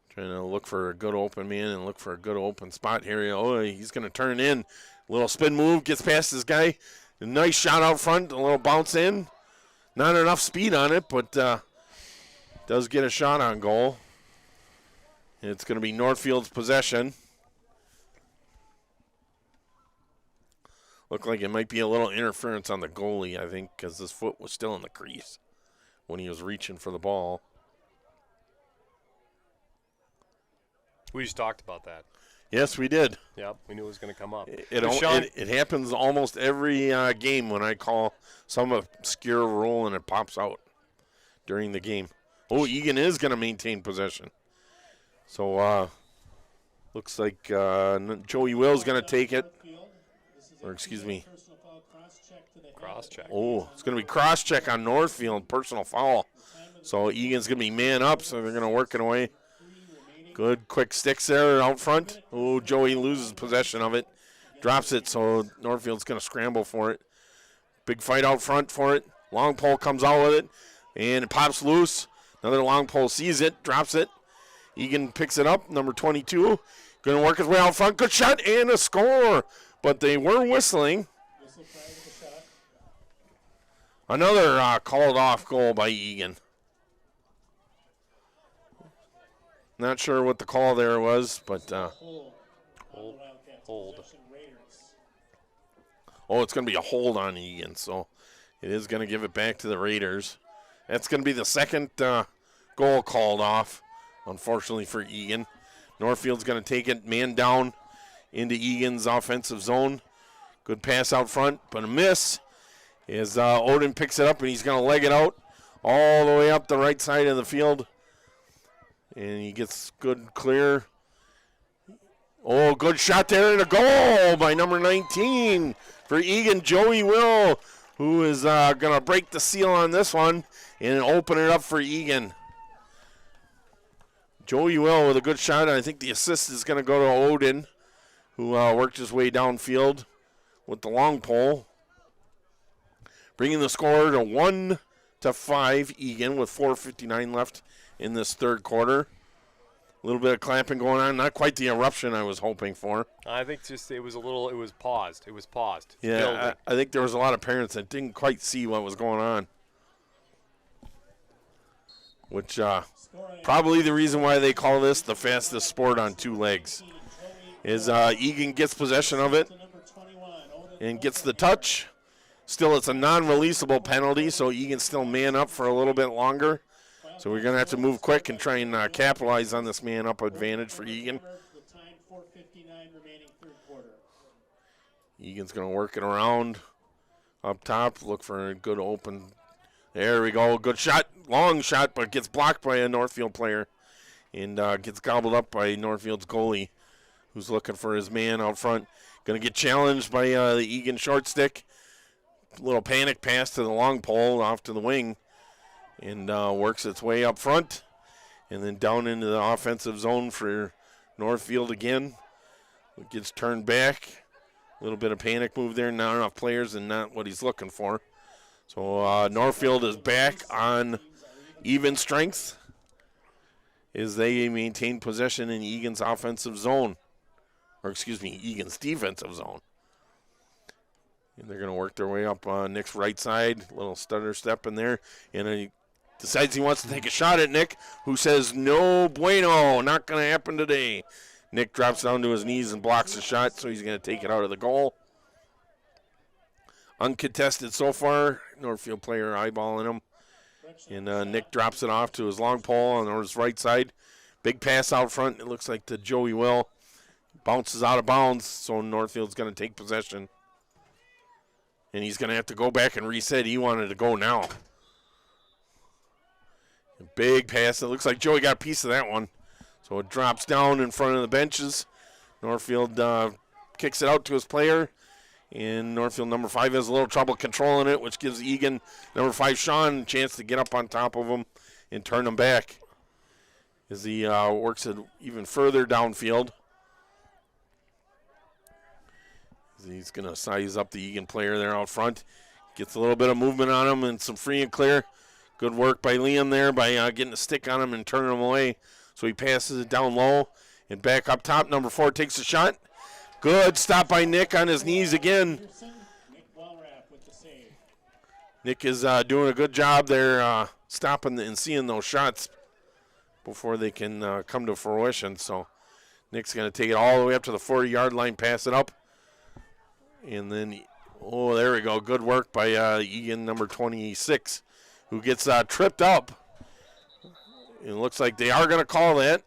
Trying to look for a good open man and look for a good open spot here. Oh, he's going to turn in. Little spin move, gets past this guy. A nice shot out front, a little bounce in. Not enough speed on it, but does get a shot on goal. And it's going to be Northfield's possession. Looked like it might be a little interference on the goalie, I think, because his foot was still in the crease when he was reaching for the ball.
We just talked about that.
Yes, we did.
Yep, we knew it was going to come up.
It happens almost every game when I call some obscure rule and it pops out during the game. Oh, Eagan is going to maintain possession. So, looks like Joey Will's going to take it. Or, excuse me.
Cross check.
Oh, it's going to be cross check on Northfield, personal foul. So Eagan's going to be man up, so they're going to work it away. Good quick sticks there out front. Oh, Joey loses possession of it. Drops it, so Northfield's going to scramble for it. Big fight out front for it. Long pole comes out with it, and it pops loose. Another long pole sees it, drops it. Eagan picks it up, number 22. Going to work his way out front. Good shot and a score. But they were whistling. Another called off goal by Eagan. Not sure what the call there was, but
hold.
Oh, it's going to be a hold on Eagan, so it is going to give it back to the Raiders. That's going to be the second goal called off, unfortunately for Eagan. Northfield's going to take it man down into Eagan's offensive zone. Good pass out front, but a miss. As Odin picks it up, and he's going to leg it out all the way up the right side of the field. And he gets good clear. Oh, good shot there, and a goal by number 19 for Eagan, Joey Will, who is going to break the seal on this one and open it up for Eagan. Joey Will with a good shot, and I think the assist is going to go to Odin, who worked his way downfield with the long pole. Bringing the score to 1-5, Eagan, with 4:59 left in this third quarter. A little bit of clapping going on, not quite the eruption I was hoping for.
I think just it was paused. It was paused.
Yeah, I think there was a lot of parents that didn't quite see what was going on. Which probably the reason why they call this the fastest sport on two legs. Is Eagan gets possession of it and gets the touch. Still, it's a non-releasable penalty, so Eagan's still man up for a little bit longer. So we're going to have to move quick and try and capitalize on this man up advantage for Eagan. Eagan's going to work it around up top, look for a good open. There we go, good shot, long shot, but gets blocked by a Northfield player and gets gobbled up by Northfield's goalie, who's looking for his man out front. Going to get challenged by the Eagan short stick. Little panic pass to the long pole off to the wing, and works its way up front and then down into the offensive zone for Northfield again. It gets turned back A little bit of panic move there, not enough players and not what he's looking for. So Northfield is back on even strength as they maintain possession in Eagan's offensive zone. Or excuse me, Eagan's defensive zone. And they're going to work their way up Nick's right side. Little stutter step in there. And he decides he wants to take a shot at Nick, who says, no bueno, not going to happen today. Nick drops down to his knees and blocks the shot, so he's going to take it out of the goal. Uncontested so far. Northfield player eyeballing him. And Nick drops it off to his long pole on his right side. Big pass out front. It looks like to Joey Will. Bounces out of bounds, so Northfield's going to take possession. And he's going to have to go back and reset. He wanted to go now. Big pass. It looks like Joey got a piece of that one. So it drops down in front of the benches. Northfield kicks it out to his player. And Northfield number 5 has a little trouble controlling it, which gives Eagan number 5, Sean, a chance to get up on top of him and turn him back as he works it even further downfield. He's going to size up the Eagan player there out front. Gets a little bit of movement on him and some free and clear. Good work by Liam there by getting a stick on him and turning him away. So he passes it down low and back up top. Number 4 takes a shot. Good stop by Nick on his knees again. Nick is doing a good job there stopping and seeing those shots before they can come to fruition. So Nick's going to take it all the way up to the 40-yard line, pass it up. And then, oh, there we go. Good work by Eagan, number 26, who gets tripped up. It looks like they are going to call that.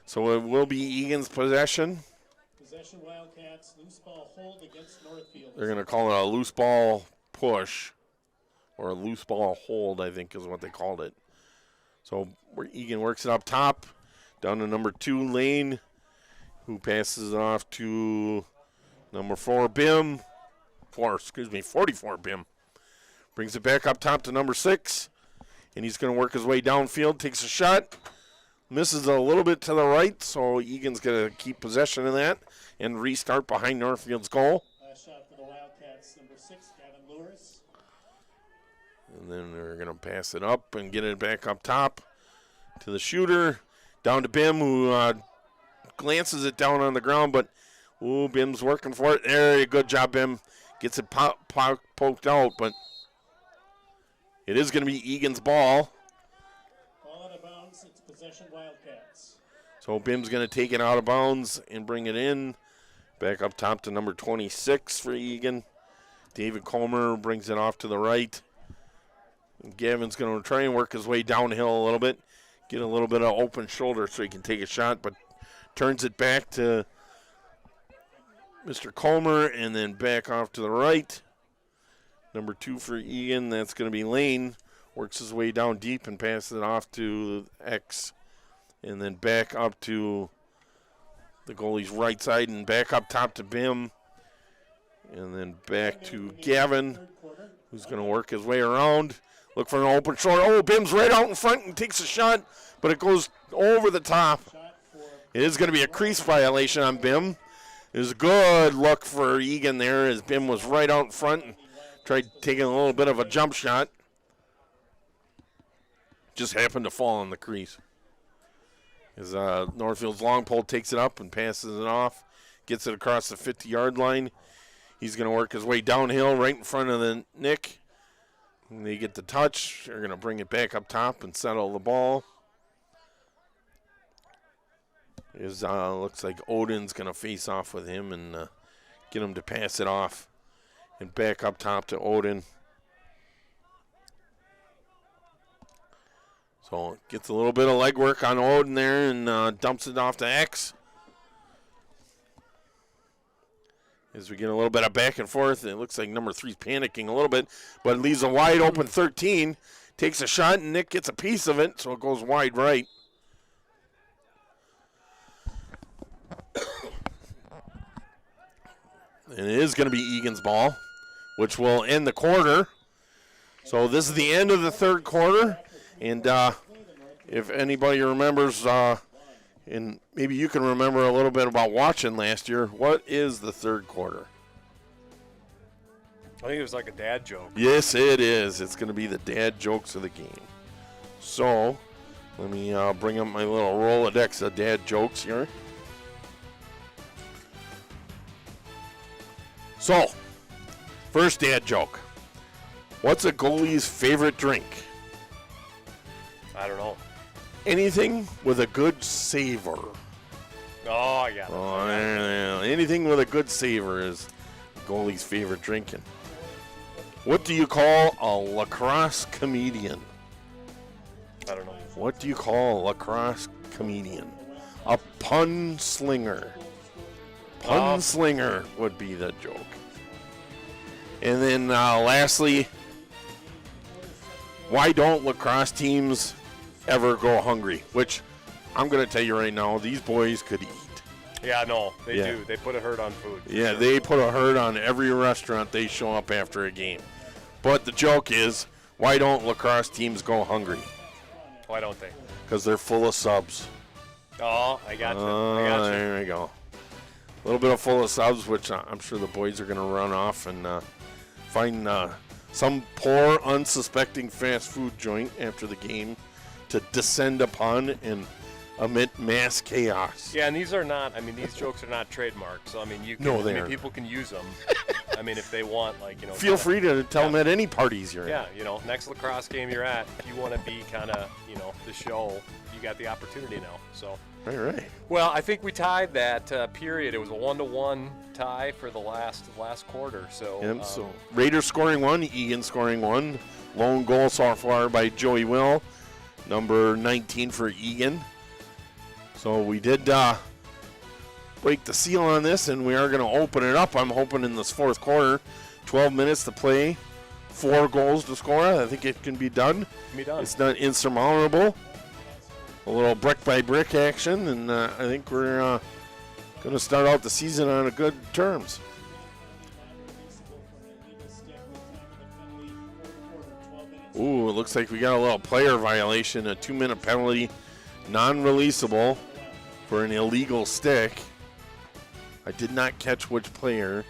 So it will be Eagan's possession.
Possession Wildcats, loose ball hold against Northfield.
They're going to call it a loose ball push or a loose ball hold, I think is what they called it. So Eagan works it up top, down to number 2, Lane, who passes it off to number 4, 44, Bim. Brings it back up top to number 6, and he's going to work his way downfield, takes a shot, misses a little bit to the right, so Eagan's going to keep possession of that and restart behind Northfield's goal.
Last shot for the Wildcats, number 6, Gavin Lewis.
And then they're going to pass it up and get it back up top to the shooter, down to Bim, who glances it down on the ground, but ooh, Bim's working for it. There, good job, Bim. Gets it poked out, but it is going to be Eagan's ball.
Ball out of bounds. It's possession Wildcats.
So Bim's going to take it out of bounds and bring it in. Back up top to number 26 for Eagan. David Comer brings it off to the right. And Gavin's going to try and work his way downhill a little bit. Get a little bit of open shoulder so he can take a shot, but turns it back to Mr. Comer and then back off to the right. Number 2 for Eagan, that's going to be Lane. Works his way down deep and passes it off to X. And then back up to the goalie's right side and back up top to Bim. And then back to Gavin, who's going to work his way around. Look for an open shoulder. Oh, Bim's right out in front and takes a shot, but it goes over the top. It is going to be a crease violation on Bim. It was a good look for Eagan there as Bim was right out in front and tried taking a little bit of a jump shot. Just happened to fall on the crease. As Northfield's long pole takes it up and passes it off, gets it across the 50-yard line. He's going to work his way downhill right in front of the Nick. And they get the touch. They're going to bring it back up top and settle the ball. Looks like Odin's going to face off with him and get him to pass it off. And back up top to Odin. So gets a little bit of leg work on Odin there and dumps it off to X. As we get a little bit of back and forth, it looks like number 3's panicking a little bit, but it leaves a wide open 13. Takes a shot, and Nick gets a piece of it, so it goes wide right. And it is going to be Eagan's ball, which will end the quarter. So this is the end of the third quarter. And if anybody remembers, and maybe you can remember a little bit about watching last year, what is the third quarter?
I think it was like a dad joke.
Yes, it is. It's going to be the dad jokes of the game. So, let me bring up my little Rolodex of dad jokes here. So, first dad joke. What's a goalie's favorite drink?
I don't know.
Anything with a good savor.
Oh, I got it.
Oh, anything with a good savor is goalie's favorite drinking. What do you call a lacrosse comedian?
I don't know.
What do you call a lacrosse comedian? A pun slinger. Pun slinger would be the joke. And then lastly, why don't lacrosse teams ever go hungry? Which I'm going to tell you right now, these boys could eat.
Yeah, no, they do. They put a hurt on food.
Yeah,
sure.
They put a hurt on every restaurant they show up after a game. But the joke is, why don't lacrosse teams go hungry?
Why don't they?
Because they're full of subs.
Oh, I got you. I got you.
There we go. A little bit of full of subs, which I'm sure the boys are going to run off and find some poor, unsuspecting fast food joint after the game to descend upon and amid mass chaos.
Yeah, and these are not, I mean, these jokes are not trademarked, so, I mean, you can,
No, they
I mean,
aren't.
people can use them. I mean, if they want, like, you know.
Feel free to tell them at any parties you're
Yeah, you know, next lacrosse game you're at, if you want to be kind of, you know, the show, you got the opportunity now, so.
in. All right.
Well, I think we tied that period. It was a 1-1 tie for the last quarter, so.
Yep, so Raiders scoring 1, Eagan scoring 1. Lone goal so far by Joey Will, number 19 for Eagan. So we did break the seal on this, and we are going to open it up. I'm hoping in this fourth quarter, 12 minutes to play, 4 goals to score. I think it can be done.
Can be done.
It's not insurmountable. A little brick-by-brick action, and I think we're going to start out the season on a good terms. Ooh, it looks like we got a little player violation, a 2-minute penalty, non-releasable for an illegal stick. I did not catch which player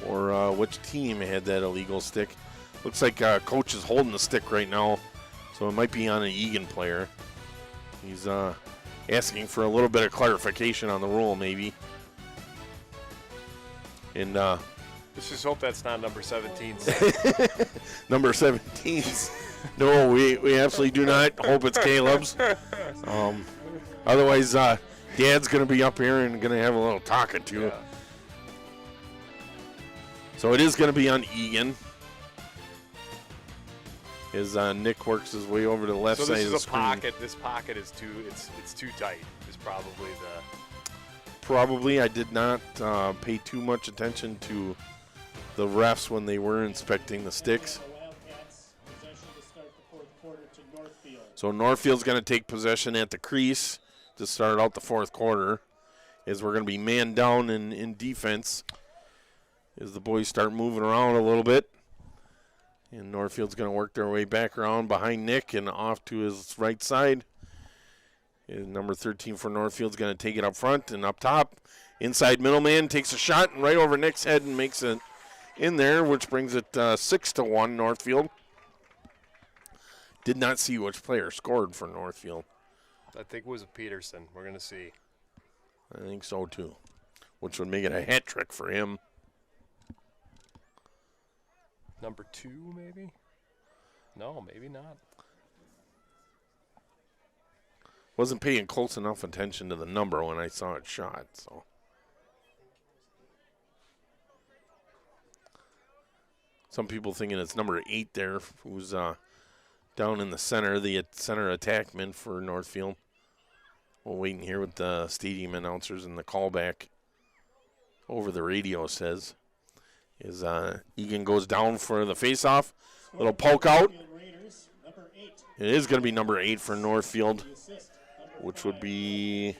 or which team had that illegal stick. Looks like coach is holding the stick right now, so it might be on an Eagan player. He's asking for a little bit of clarification on the rule, maybe. And
Let's just hope that's not number 17.
number 17's. No, we absolutely do not hope it's Caleb's. Otherwise, Dad's going to be up here and going to have a little talking to.
Yeah.
So it is going to be on Eagan. As Nick works his way over to the left
So
side
this
of the
is a
screen.
pocket. This pocket is it's too tight. Is probably the.
Probably I did not pay too much attention to the refs when they were inspecting the sticks.
Wildcats possession to start the fourth quarter to Northfield.
So Northfield's going to take possession at the crease to start out the fourth quarter, as we're going to be man down in defense as the boys start moving around a little bit. And Northfield's going to work their way back around behind Nick and off to his right side. And number 13 for Northfield's going to take it up front and up top. Inside middleman takes a shot and right over Nick's head and makes it in there, which brings it 6-1 Northfield. Did not see which player scored for Northfield.
I think it was Peterson. We're gonna see.
I think so too, which would make it a hat trick for him.
Number 2, maybe? No, maybe not.
Wasn't paying close enough attention to the number when I saw it shot. So some people thinking it's number 8 there, who's down in the center, the center attackman for Northfield. We'll wait and hear what the stadium announcers and the callback over the radio says. Is Eagan goes down for the faceoff. Little poke out.
Raiders, number 8.
It is going to be number 8 for Northfield, which would be,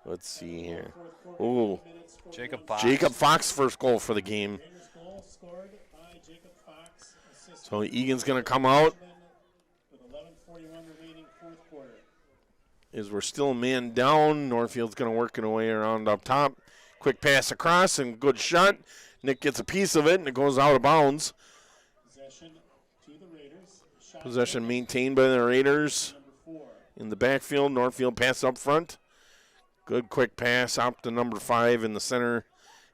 let's see here. Ooh,
Jacob Fox.
Jacob Fox first goal for the game.
Raiders goal scored by Jacob Fox. Assist
So Egan's going to come out
with 11:41 remaining fourth quarter.
as we're still man down. Northfield's going to work it away around up top. Quick pass across and good shot. Nick gets a piece of it, and it goes out of bounds.
Possession to the Raiders. Shot
Possession maintained by the Raiders.
number 4.
In the backfield, Northfield pass up front. Good quick pass out to number 5 in the center,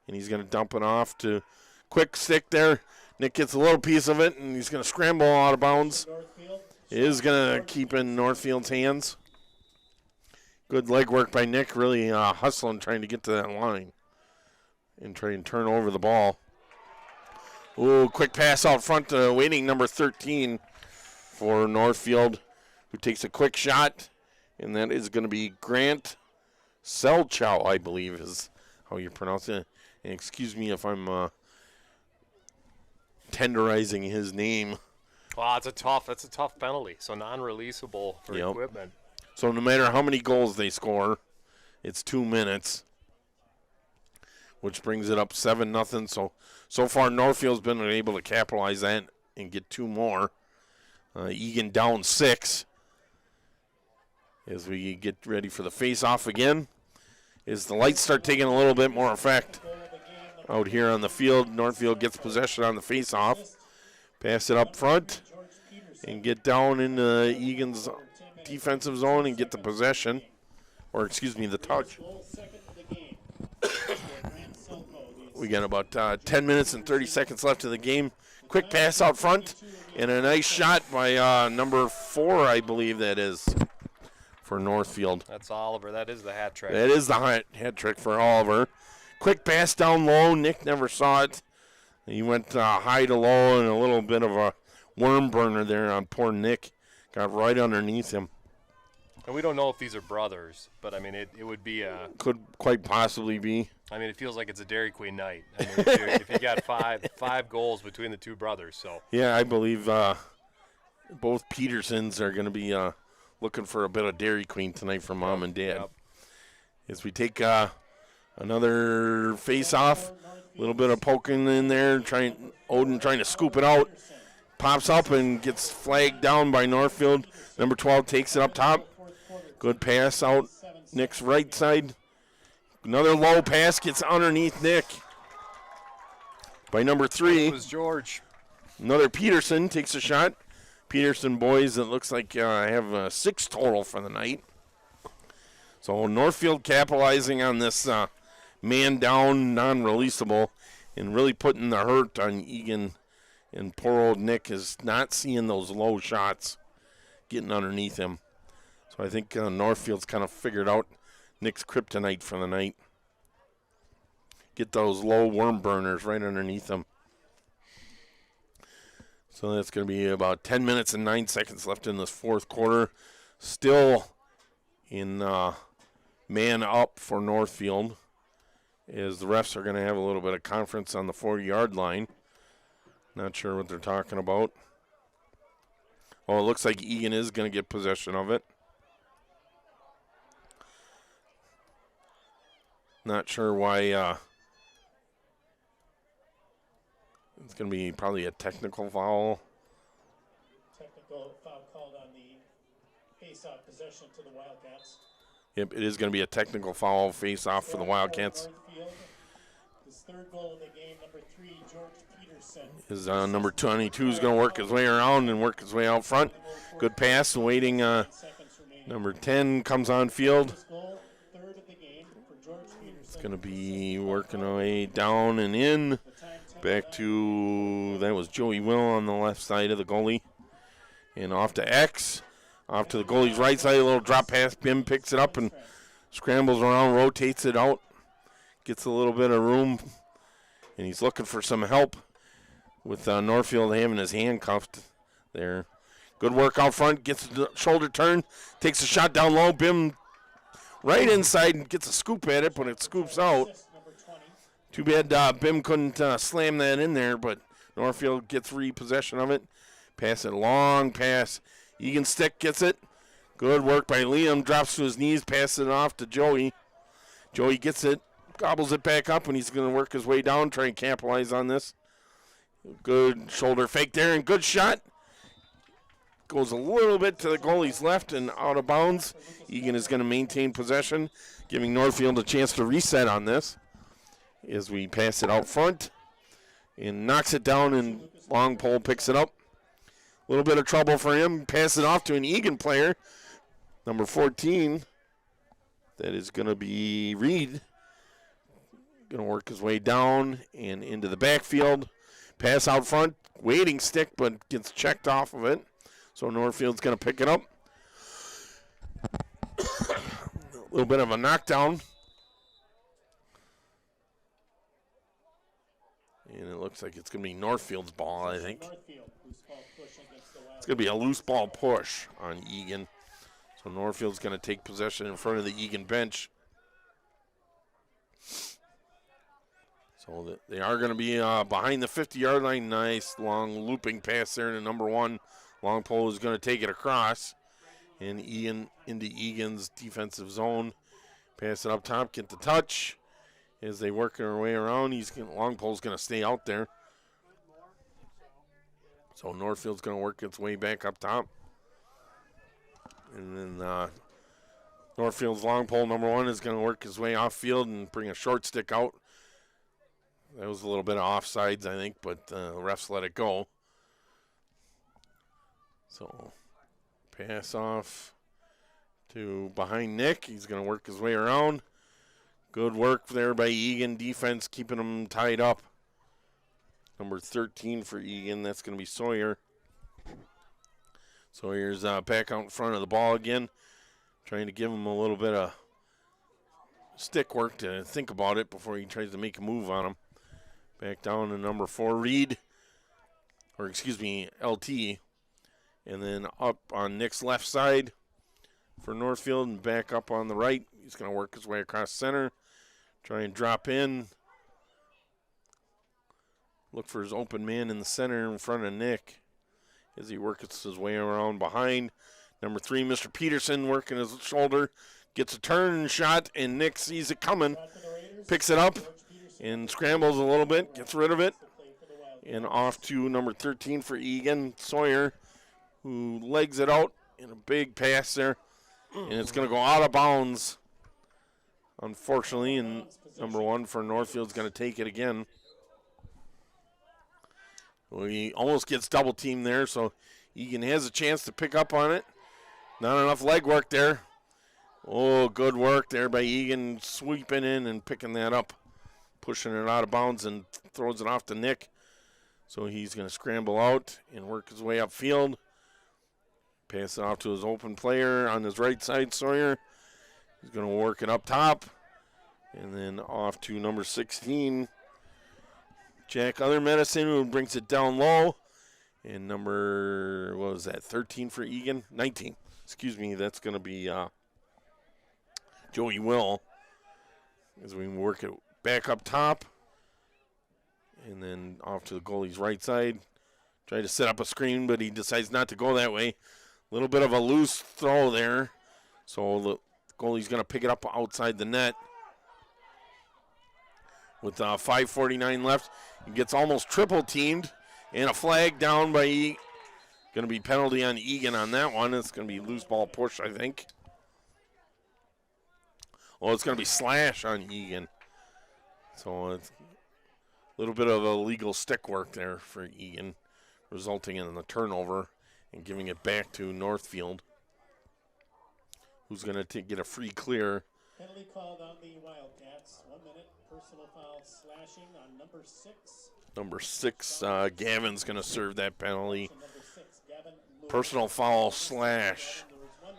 and he's going to dump it off to quick stick there. Nick gets a little piece of it, and he's going to scramble out of bounds.
Northfield.
It is going to keep in Northfield's hands. Good leg work by Nick, really hustling, trying to get to that line and try and turn over the ball. Ooh, quick pass out front to waiting number 13 for Northfield, who takes a quick shot, and that is going to be Grant Selchow, I believe is how you pronounce it. And excuse me if I'm tenderizing his name.
Wow, that's a tough penalty. So non-releasable for
Yep.
equipment.
So no matter how many goals they score, it's 2 minutes, which brings it up 7-0. So far Northfield's been able to capitalize that and get 2 more. Eagan down 6 as we get ready for the face-off again. As the lights start taking a little bit more effect out here on the field, Northfield gets possession on the face-off. Pass it up front and get down into Eagan's defensive zone and get the possession, or excuse me, the touch. We got about 10 minutes and 30 seconds left of the game. Quick pass out front and a nice shot by number 4, I believe that is, for Northfield.
That's Oliver. That is the hat trick.
That is the hat trick for Oliver. Quick pass down low. Nick never saw it. He went high to low and a little bit of a worm burner there on poor Nick. Got right underneath him.
And we don't know if these are brothers, but I mean, it would be a.
Could quite possibly be.
I mean, it feels like it's a Dairy Queen night. I mean, if you got five goals between the 2 brothers, so.
Yeah, I believe both Petersons are going to be looking for a bit of Dairy Queen tonight for Mom and Dad.
Yep.
As we take another face-off, a little bit of poking in there, Odin trying to scoop it out. Pops up and gets flagged down by Northfield. Number 12 takes it up top. Good pass out Nick's right side. Another low pass gets underneath Nick by number 3.
It was George.
Another Peterson takes a shot. Peterson boys, it looks like have 6 total for the night. So Northfield capitalizing on this man down, non-releasable, and really putting the hurt on Eagan. And poor old Nick is not seeing those low shots getting underneath him. So I think Northfield's kind of figured out Nick's kryptonite for the night. Get those low worm burners right underneath him. So that's going to be about 10 minutes and 9 seconds left in this 4th quarter. Still in man up for Northfield, as the refs are going to have a little bit of conference on the 40-yard line. Not sure what they're talking about. Oh, it looks like Eagan is going to get possession of it. Not sure why. It's going to be probably a technical foul.
Technical foul called on the face-off possession to the Wildcats.
Yep, it is going to be a technical foul face-off for the Wildcats.
Northfield. His 3rd goal of the game, number 3, George Peterson.
His number 22 is going to work his way around and work his way out front. Good pass, waiting. Number 10 comes on field.
His goal, 3rd of the game for George Peterson.
It's going to be working our way down and in. Back to, that was Joey Will on the left side of the goalie. And off to X. Off to the goalie's right side, a little drop pass. Bim picks it up and scrambles around, rotates it out. Gets a little bit of room. And he's looking for some help with Northfield having his hand cuffed there. Good work out front. Gets the shoulder turn. Takes a shot down low. Bim right inside and gets a scoop at it, but it scoops out. Too bad Bim couldn't slam that in there, but Northfield gets repossession of it. Pass it, long pass. Eagan Stick gets it. Good work by Liam. Drops to his knees, passes it off to Joey. Joey gets it, gobbles it back up, and he's going to work his way down, try and capitalize on this. Good shoulder fake there, and good shot. Goes a little bit to the goalie's left and out of bounds. Eagan is going to maintain possession, giving Northfield a chance to reset on this as we pass it out front. and knocks it down, and long pole picks it up. A little bit of trouble for him. Pass it off to an Eagan player, number 14. That is going to be Reed. Going to work his way down and into the backfield. Pass out front, waiting stick, but gets checked off of it. So Northfield's going to pick it up. A little bit of a knockdown. And it looks like it's going to be Northfield's ball, I think. It's going to be a loose ball push on Eagan. So Northfield's going to take possession in front of the Eagan bench. So they are going to be behind the 50-yard line. Nice long looping pass there to number 1. Long pole is going to take it across. And Ian into Eagan's defensive zone. Pass it up top, get the touch. As they work their way around, long pole's going to stay out there. So Northfield's going to work its way back up top. And then Northfield's long pole, number 1, is going to work his way off field and bring a short stick out. That was a little bit of offsides, I think, but the refs let it go. So pass off to behind Nick. He's going to work his way around. Good work there by Eagan defense, keeping them tied up. Number 13 for Eagan, that's going to be Sawyer. Sawyer's back out in front of the ball again, trying to give him a little bit of stick work to think about it before he tries to make a move on him. Back down to number 4, Reed, or excuse me, LT. And then up on Nick's left side for Northfield and back up on the right. He's going to work his way across center, try and drop in. Look for his open man in the center in front of Nick as he works his way around behind. Number 3, Mr. Peterson, working his shoulder, gets a turn shot, and Nick sees it coming, picks it up, and scrambles a little bit, gets rid of it. And off to number 13 for Eagan, Sawyer, who legs it out in a big pass there. And it's going to go out of bounds, unfortunately, and number 1 for Northfield's going to take it again. Well, he almost gets double teamed there, so Eagan has a chance to pick up on it. Not enough leg work there. Oh, good work there by Eagan, sweeping in and picking that up, pushing it out of bounds and throws it off to Nick. So he's going to scramble out and work his way upfield. Pass it off to his open player on his right side, Sawyer. He's going to work it up top. And then off to number 16, Jack Other Medicine, who brings it down low. And number, what was that, 13 for Eagan? 19. Excuse me, that's going to be Joey Will. As we work it back up top. And then off to the goalie's right side. Try to set up a screen, but he decides not to go that way. A little bit of a loose throw there. So the goalie's going to pick it up outside the net. With 5:49 left, he gets almost triple teamed. And a flag down by going to be penalty on Eagan on that one. It's going to be loose ball push, I think. Well, it's going to be slash on Eagan. So it's a little bit of illegal stick work there for Eagan, resulting in the turnover and giving it back to Northfield, who's going to get a free clear.
Penalty called on the Wildcats. 1 minute. Personal foul slashing on number 6.
Number 6, Gavin's going to serve that penalty.
Number 6, Gavin Lewis.
Personal foul slash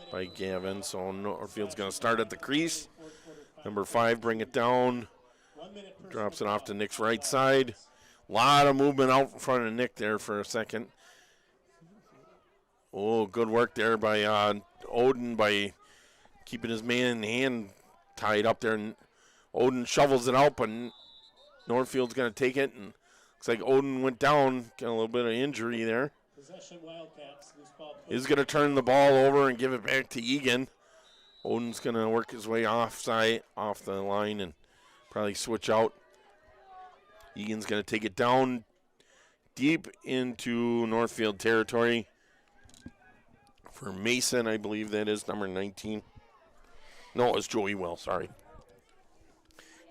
by Gavin. So Northfield's going to start at the crease. Number 5, bring it down.
1 minute.
Drops it off to Nick's right side. A lot of movement out in front of Nick there for a second. Oh, good work there by Odin by keeping his man hand tied up there. And Odin shovels it out, but Northfield's going to take it. And looks like Odin went down, got a little bit of injury there.
Possession Wildcats. Loose ball.
He's going to turn the ball over and give it back to Eagan. Odin's going to work his way off the line and probably switch out. Eagan's going to take it down deep into Northfield territory for Mason, I believe that is number 19. No, it's Joey Will, sorry.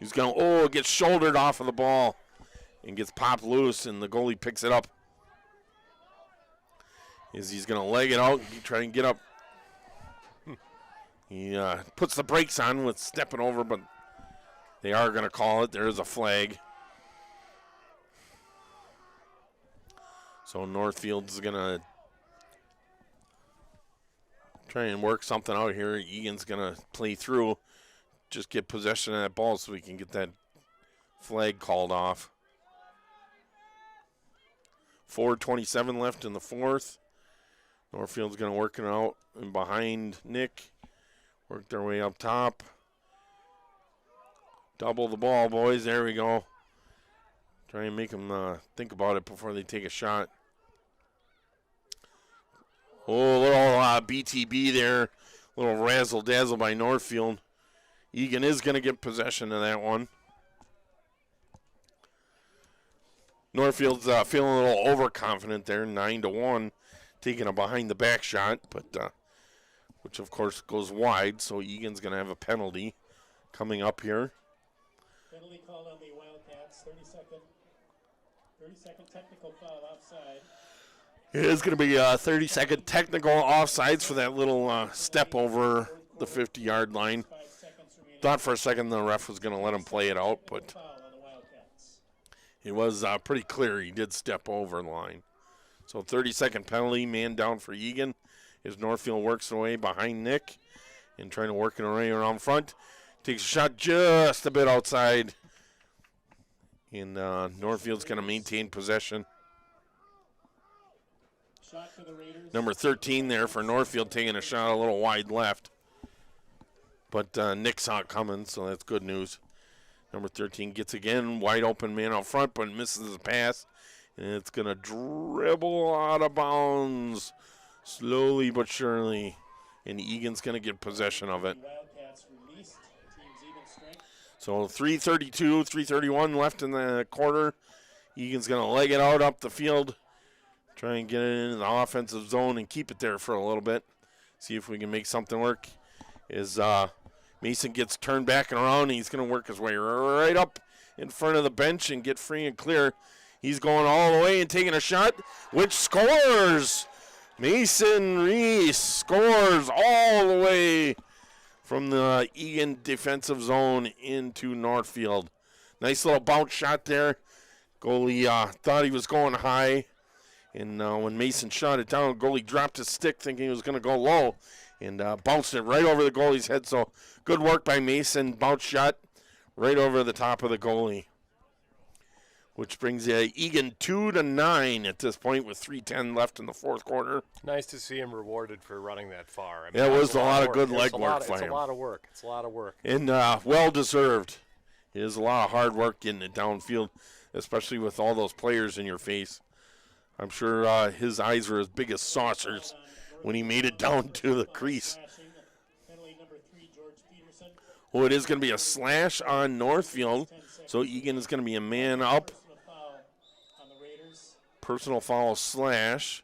He's going to, gets shouldered off of the ball. and gets popped loose, and the goalie picks it up. He's going to leg it out and try and get up. He puts the brakes on with stepping over, but they are going to call it. There is a flag. So Northfield's going to try and work something out here. Eagan's going to play through, just get possession of that ball so we can get that flag called off. 4:27 left in the fourth. Northfield's going to work it out and behind Nick. Work their way up top. Double the ball, boys. There we go. Try and make them think about it before they take a shot. Oh, a little BTB there. A little razzle-dazzle by Northfield. Eagan is going to get possession of that one. Northfield's feeling a little overconfident there, 9-1, taking a behind-the-back shot, but which, of course, goes wide, so Eagan's going to have a penalty coming up here.
Penalty called on the Wildcats, 30-second technical foul offside.
It is going to be a 30-second technical offsides for that little step over the 50-yard line.
5 seconds remaining.
Thought for a second the ref was going to let him play it out, but
Foul on the Wildcats.
it was pretty clear he did step over the line. So 30-second penalty, man down for Eagan as Northfield works away behind Nick and trying to work it away around front. Takes a shot just a bit outside. And Northfield's going to maintain possession.
Shot for the Raiders.
Number 13 there for Northfield taking a shot a little wide left. But Nick saw it coming, so that's good news. Number 13 gets again, wide open man out front, but misses the pass. And it's going to dribble out of bounds slowly but surely. And Eagan's going to get possession of it.
Wildcats released. Team's even strength.
So 3:32, 3:31 left in the quarter. Eagan's going to leg it out up the field. Try and get it into the offensive zone and keep it there for a little bit. See if we can make something work. As Mason gets turned back and around, he's going to work his way right up in front of the bench and get free and clear. He's going all the way and taking a shot, which scores. Mason Reese scores all the way from the Eagan defensive zone into Northfield. Nice little bounce shot there. Goalie thought he was going high. And when Mason shot it down, goalie dropped his stick thinking he was going to go low and bounced it right over the goalie's head. So good work by Mason. Bounce shot right over the top of the goalie, which brings Eagan 2-9 at this point with 3:10 left in the fourth quarter.
Nice to see him rewarded for running that far.
Yeah, it was
that's
a lot of good
work.
leg
It's a
work
lot-
for
It's
him.
a lot of work. It's a lot of work.
And well-deserved. It is a lot of hard work getting it downfield, especially with all those players in your face. I'm sure his eyes were as big as saucers when he made it down to the crease.
Penalty number 3, George Peterson.
Oh, it is going to be a slash on Northfield, so Eagan is going to be a man up.
Personal foul on the Raiders.
Personal foul slash.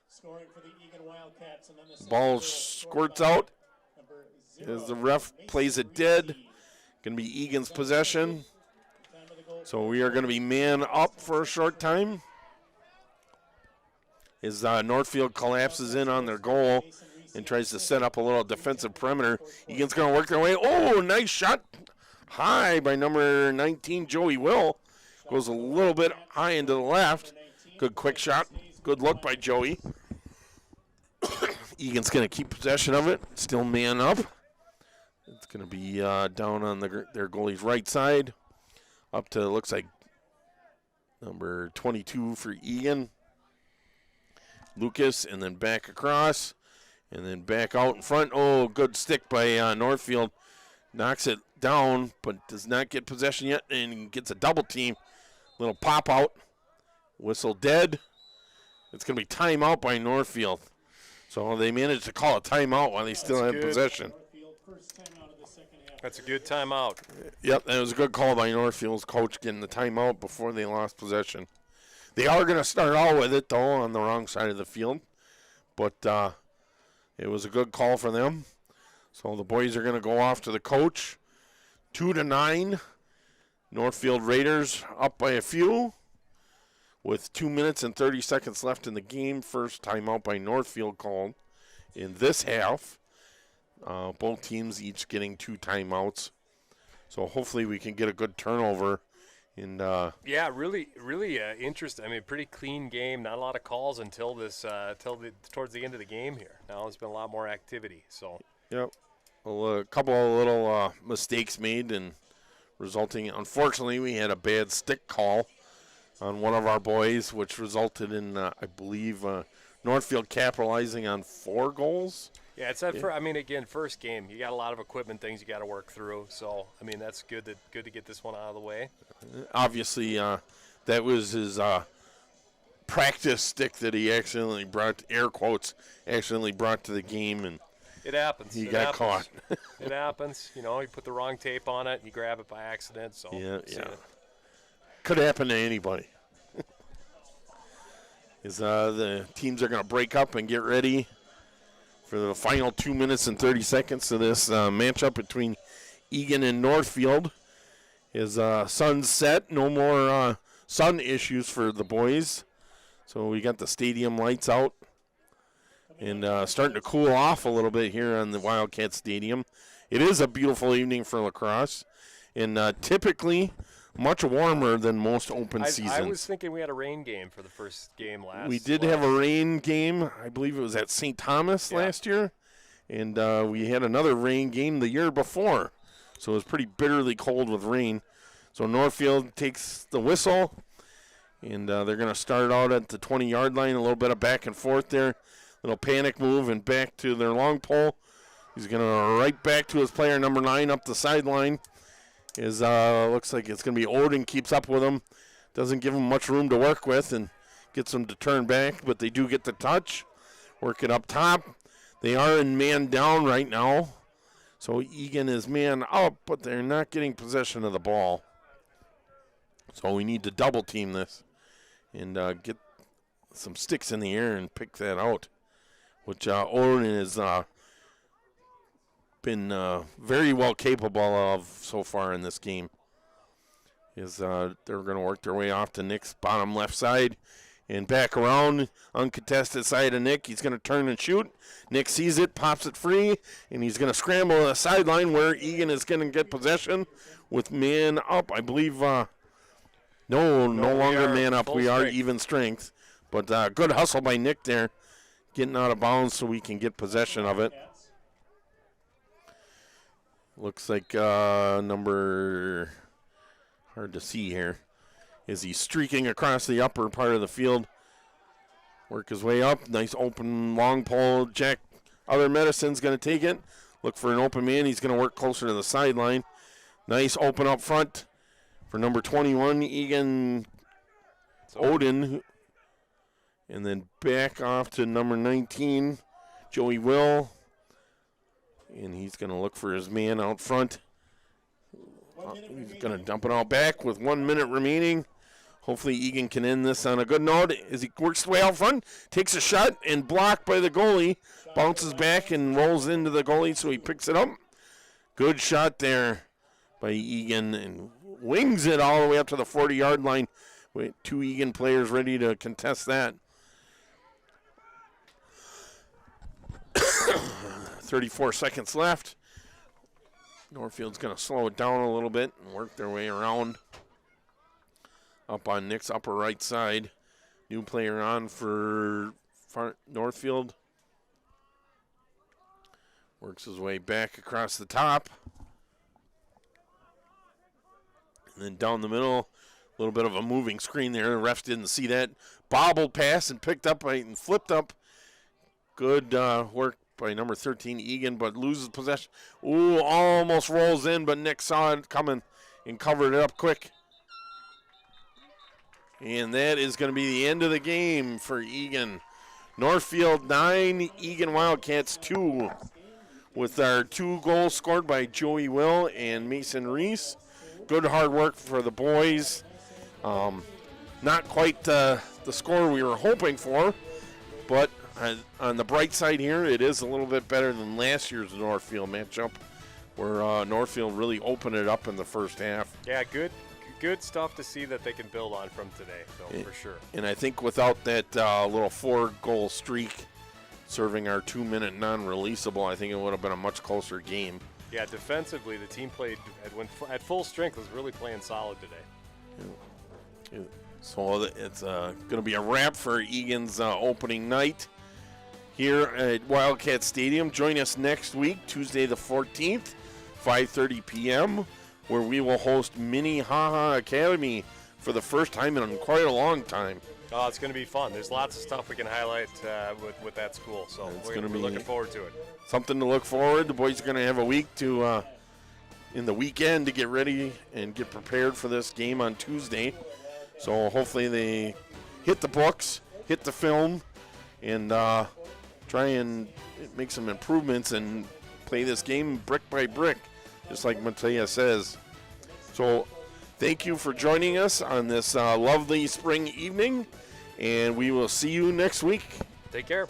Scoring for the Eagan Wildcats. And then the
Ball
second goal
squirts
scored by
out
number 0,
as the ref
Mason
plays it
Reese.
dead. Going to be Eagan's possession.
Time of the goal.
So we are going to be man up for a short time. As Northfield collapses in on their goal and tries to set up a little defensive perimeter. Eagan's going to work their way. Oh, nice shot. High by number 19, Joey Will. Goes a little bit high into the left. Good quick shot. Good look by Joey. Eagan's going to keep possession of it. Still man up. It's going to be down on their goalie's right side. Up to, looks like, number 22 for Eagan. Lucas, and then back across, and then back out in front. Oh, good stick by Northfield. Knocks it down, but does not get possession yet, and gets a double team. Little pop out. Whistle dead. It's going to be timeout by Northfield. So they managed to call a timeout while they still had
good.
possession.
Northfield, first time out of the second half.
That's a good timeout.
Yep, that was a good call by Northfield's coach getting the timeout before they lost possession. They are going to start out with it, though, on the wrong side of the field. But it was a good call for them. So the boys are going to go off to the coach. 2-9. Northfield Raiders up by a few with 2 minutes and 30 seconds left in the game. First timeout by Northfield called in this half. Both teams each getting 2 timeouts. So hopefully we can get a good turnover. And
yeah, really interesting. I mean, pretty clean game. Not a lot of calls until towards the end of the game here. Now there's been a lot more activity. So
yep, a couple of little mistakes made and resulting. Unfortunately, we had a bad stick call on one of our boys, which resulted in I believe Northfield capitalizing on 4 goals.
Yeah, it's that. I mean, again, first game, you got a lot of equipment things you got to work through. So, I mean, that's good to get this one out of the way.
Obviously, that was his practice stick that he accidentally brought, air quotes, accidentally brought to the game, and
it happens.
He got caught.
It happens. You know, you put the wrong tape on it, you grab it by accident. So
yeah. Could happen to anybody. The teams are going to break up and get ready for the final 2 minutes and 30 seconds of this matchup between Eagan and Northfield. Sun's set. No more sun issues for the boys. So we got the stadium lights out. And starting to cool off a little bit here on the Wildcat Stadium. It is a beautiful evening for lacrosse. And typically much warmer than most open seasons.
I was thinking we had a rain game for the first game last.
We did have a rain game. I believe it was at St. Thomas last year. And we had another rain game the year before. So it was pretty bitterly cold with rain. So Northfield takes the whistle. And they're going to start out at the 20-yard line. A little bit of back and forth there. Little panic move and back to their long pole. He's going to right back to his player number 9 up the sideline. Looks like it's going to be Odin, keeps up with him. Doesn't give him much room to work with and gets him to turn back, but they do get the touch. Work it up top. They are in man down right now. So Eagan is man up, but they're not getting possession of the ball. So we need to double team this and get some sticks in the air and pick that out, which Odin has been very well capable of so far in this game. They're going to work their way off to Nick's bottom left side and back around, uncontested side of Nick. He's going to turn and shoot. Nick sees it, pops it free, and he's going to scramble to the sideline where Eagan is going to get possession with man up. I believe no longer man up. We are even strength. But good hustle by Nick there, getting out of bounds so we can get possession of it. Looks like number, hard to see here, is he streaking across the upper part of the field. Work his way up. Nice open long pole. Jack, other medicine's going to take it. Look for an open man. He's going to work closer to the sideline. Nice open up front for number 21, Eagan Odin. And then back off to number 19, Joey Will. And he's going to look for his man out front. He's going to dump it out back with 1 minute remaining. Hopefully Eagan can end this on a good note as he works his way out front, takes a shot and blocked by the goalie. Bounces back and rolls into the goalie, so he picks it up. Good shot there by Eagan and wings it all the way up to the 40-yard line. With 2 Eagan players ready to contest that. 34 seconds left. Northfield's going to slow it down a little bit and work their way around. Up on Nick's upper right side. New player on for Northfield. Works his way back across the top. And then down the middle, a little bit of a moving screen there. The refs didn't see that. Bobbled pass and picked up and flipped up. Good work by number 13, Eagan, but loses possession. Ooh, almost rolls in, but Nick saw it coming and covered it up quick. And that is going to be the end of the game for Eagan. Northfield 9, Eagan Wildcats 2, with our 2 goals scored by Joey Will and Mason Reese. Good hard work for the boys. Not quite the score we were hoping for, but on the bright side here, it is a little bit better than last year's Northfield matchup, where Northfield really opened it up in the first half.
Yeah, good good stuff to see that they can build on from today, though, for sure.
And I think without that little 4-goal streak serving our 2-minute non-releasable, I think it would have been a much closer game.
Yeah, defensively, the team played at full strength, was really playing solid today.
So it's going to be a wrap for Eagan's opening night here at Wildcat Stadium. Join us next week, Tuesday the 14th, 5:30 p.m., where we will host Minnehaha Academy for the first time in quite a long time.
Oh, it's going to be fun. There's lots of stuff we can highlight with that school, so we're looking forward to it.
Something to look forward. The boys are going to have a week to in the weekend to get ready and get prepared for this game on Tuesday. So hopefully they hit the books, hit the film, and try and make some improvements and play this game brick by brick, just like Mattia says. So thank you for joining us on this lovely spring evening, and we will see you next week.
Take care.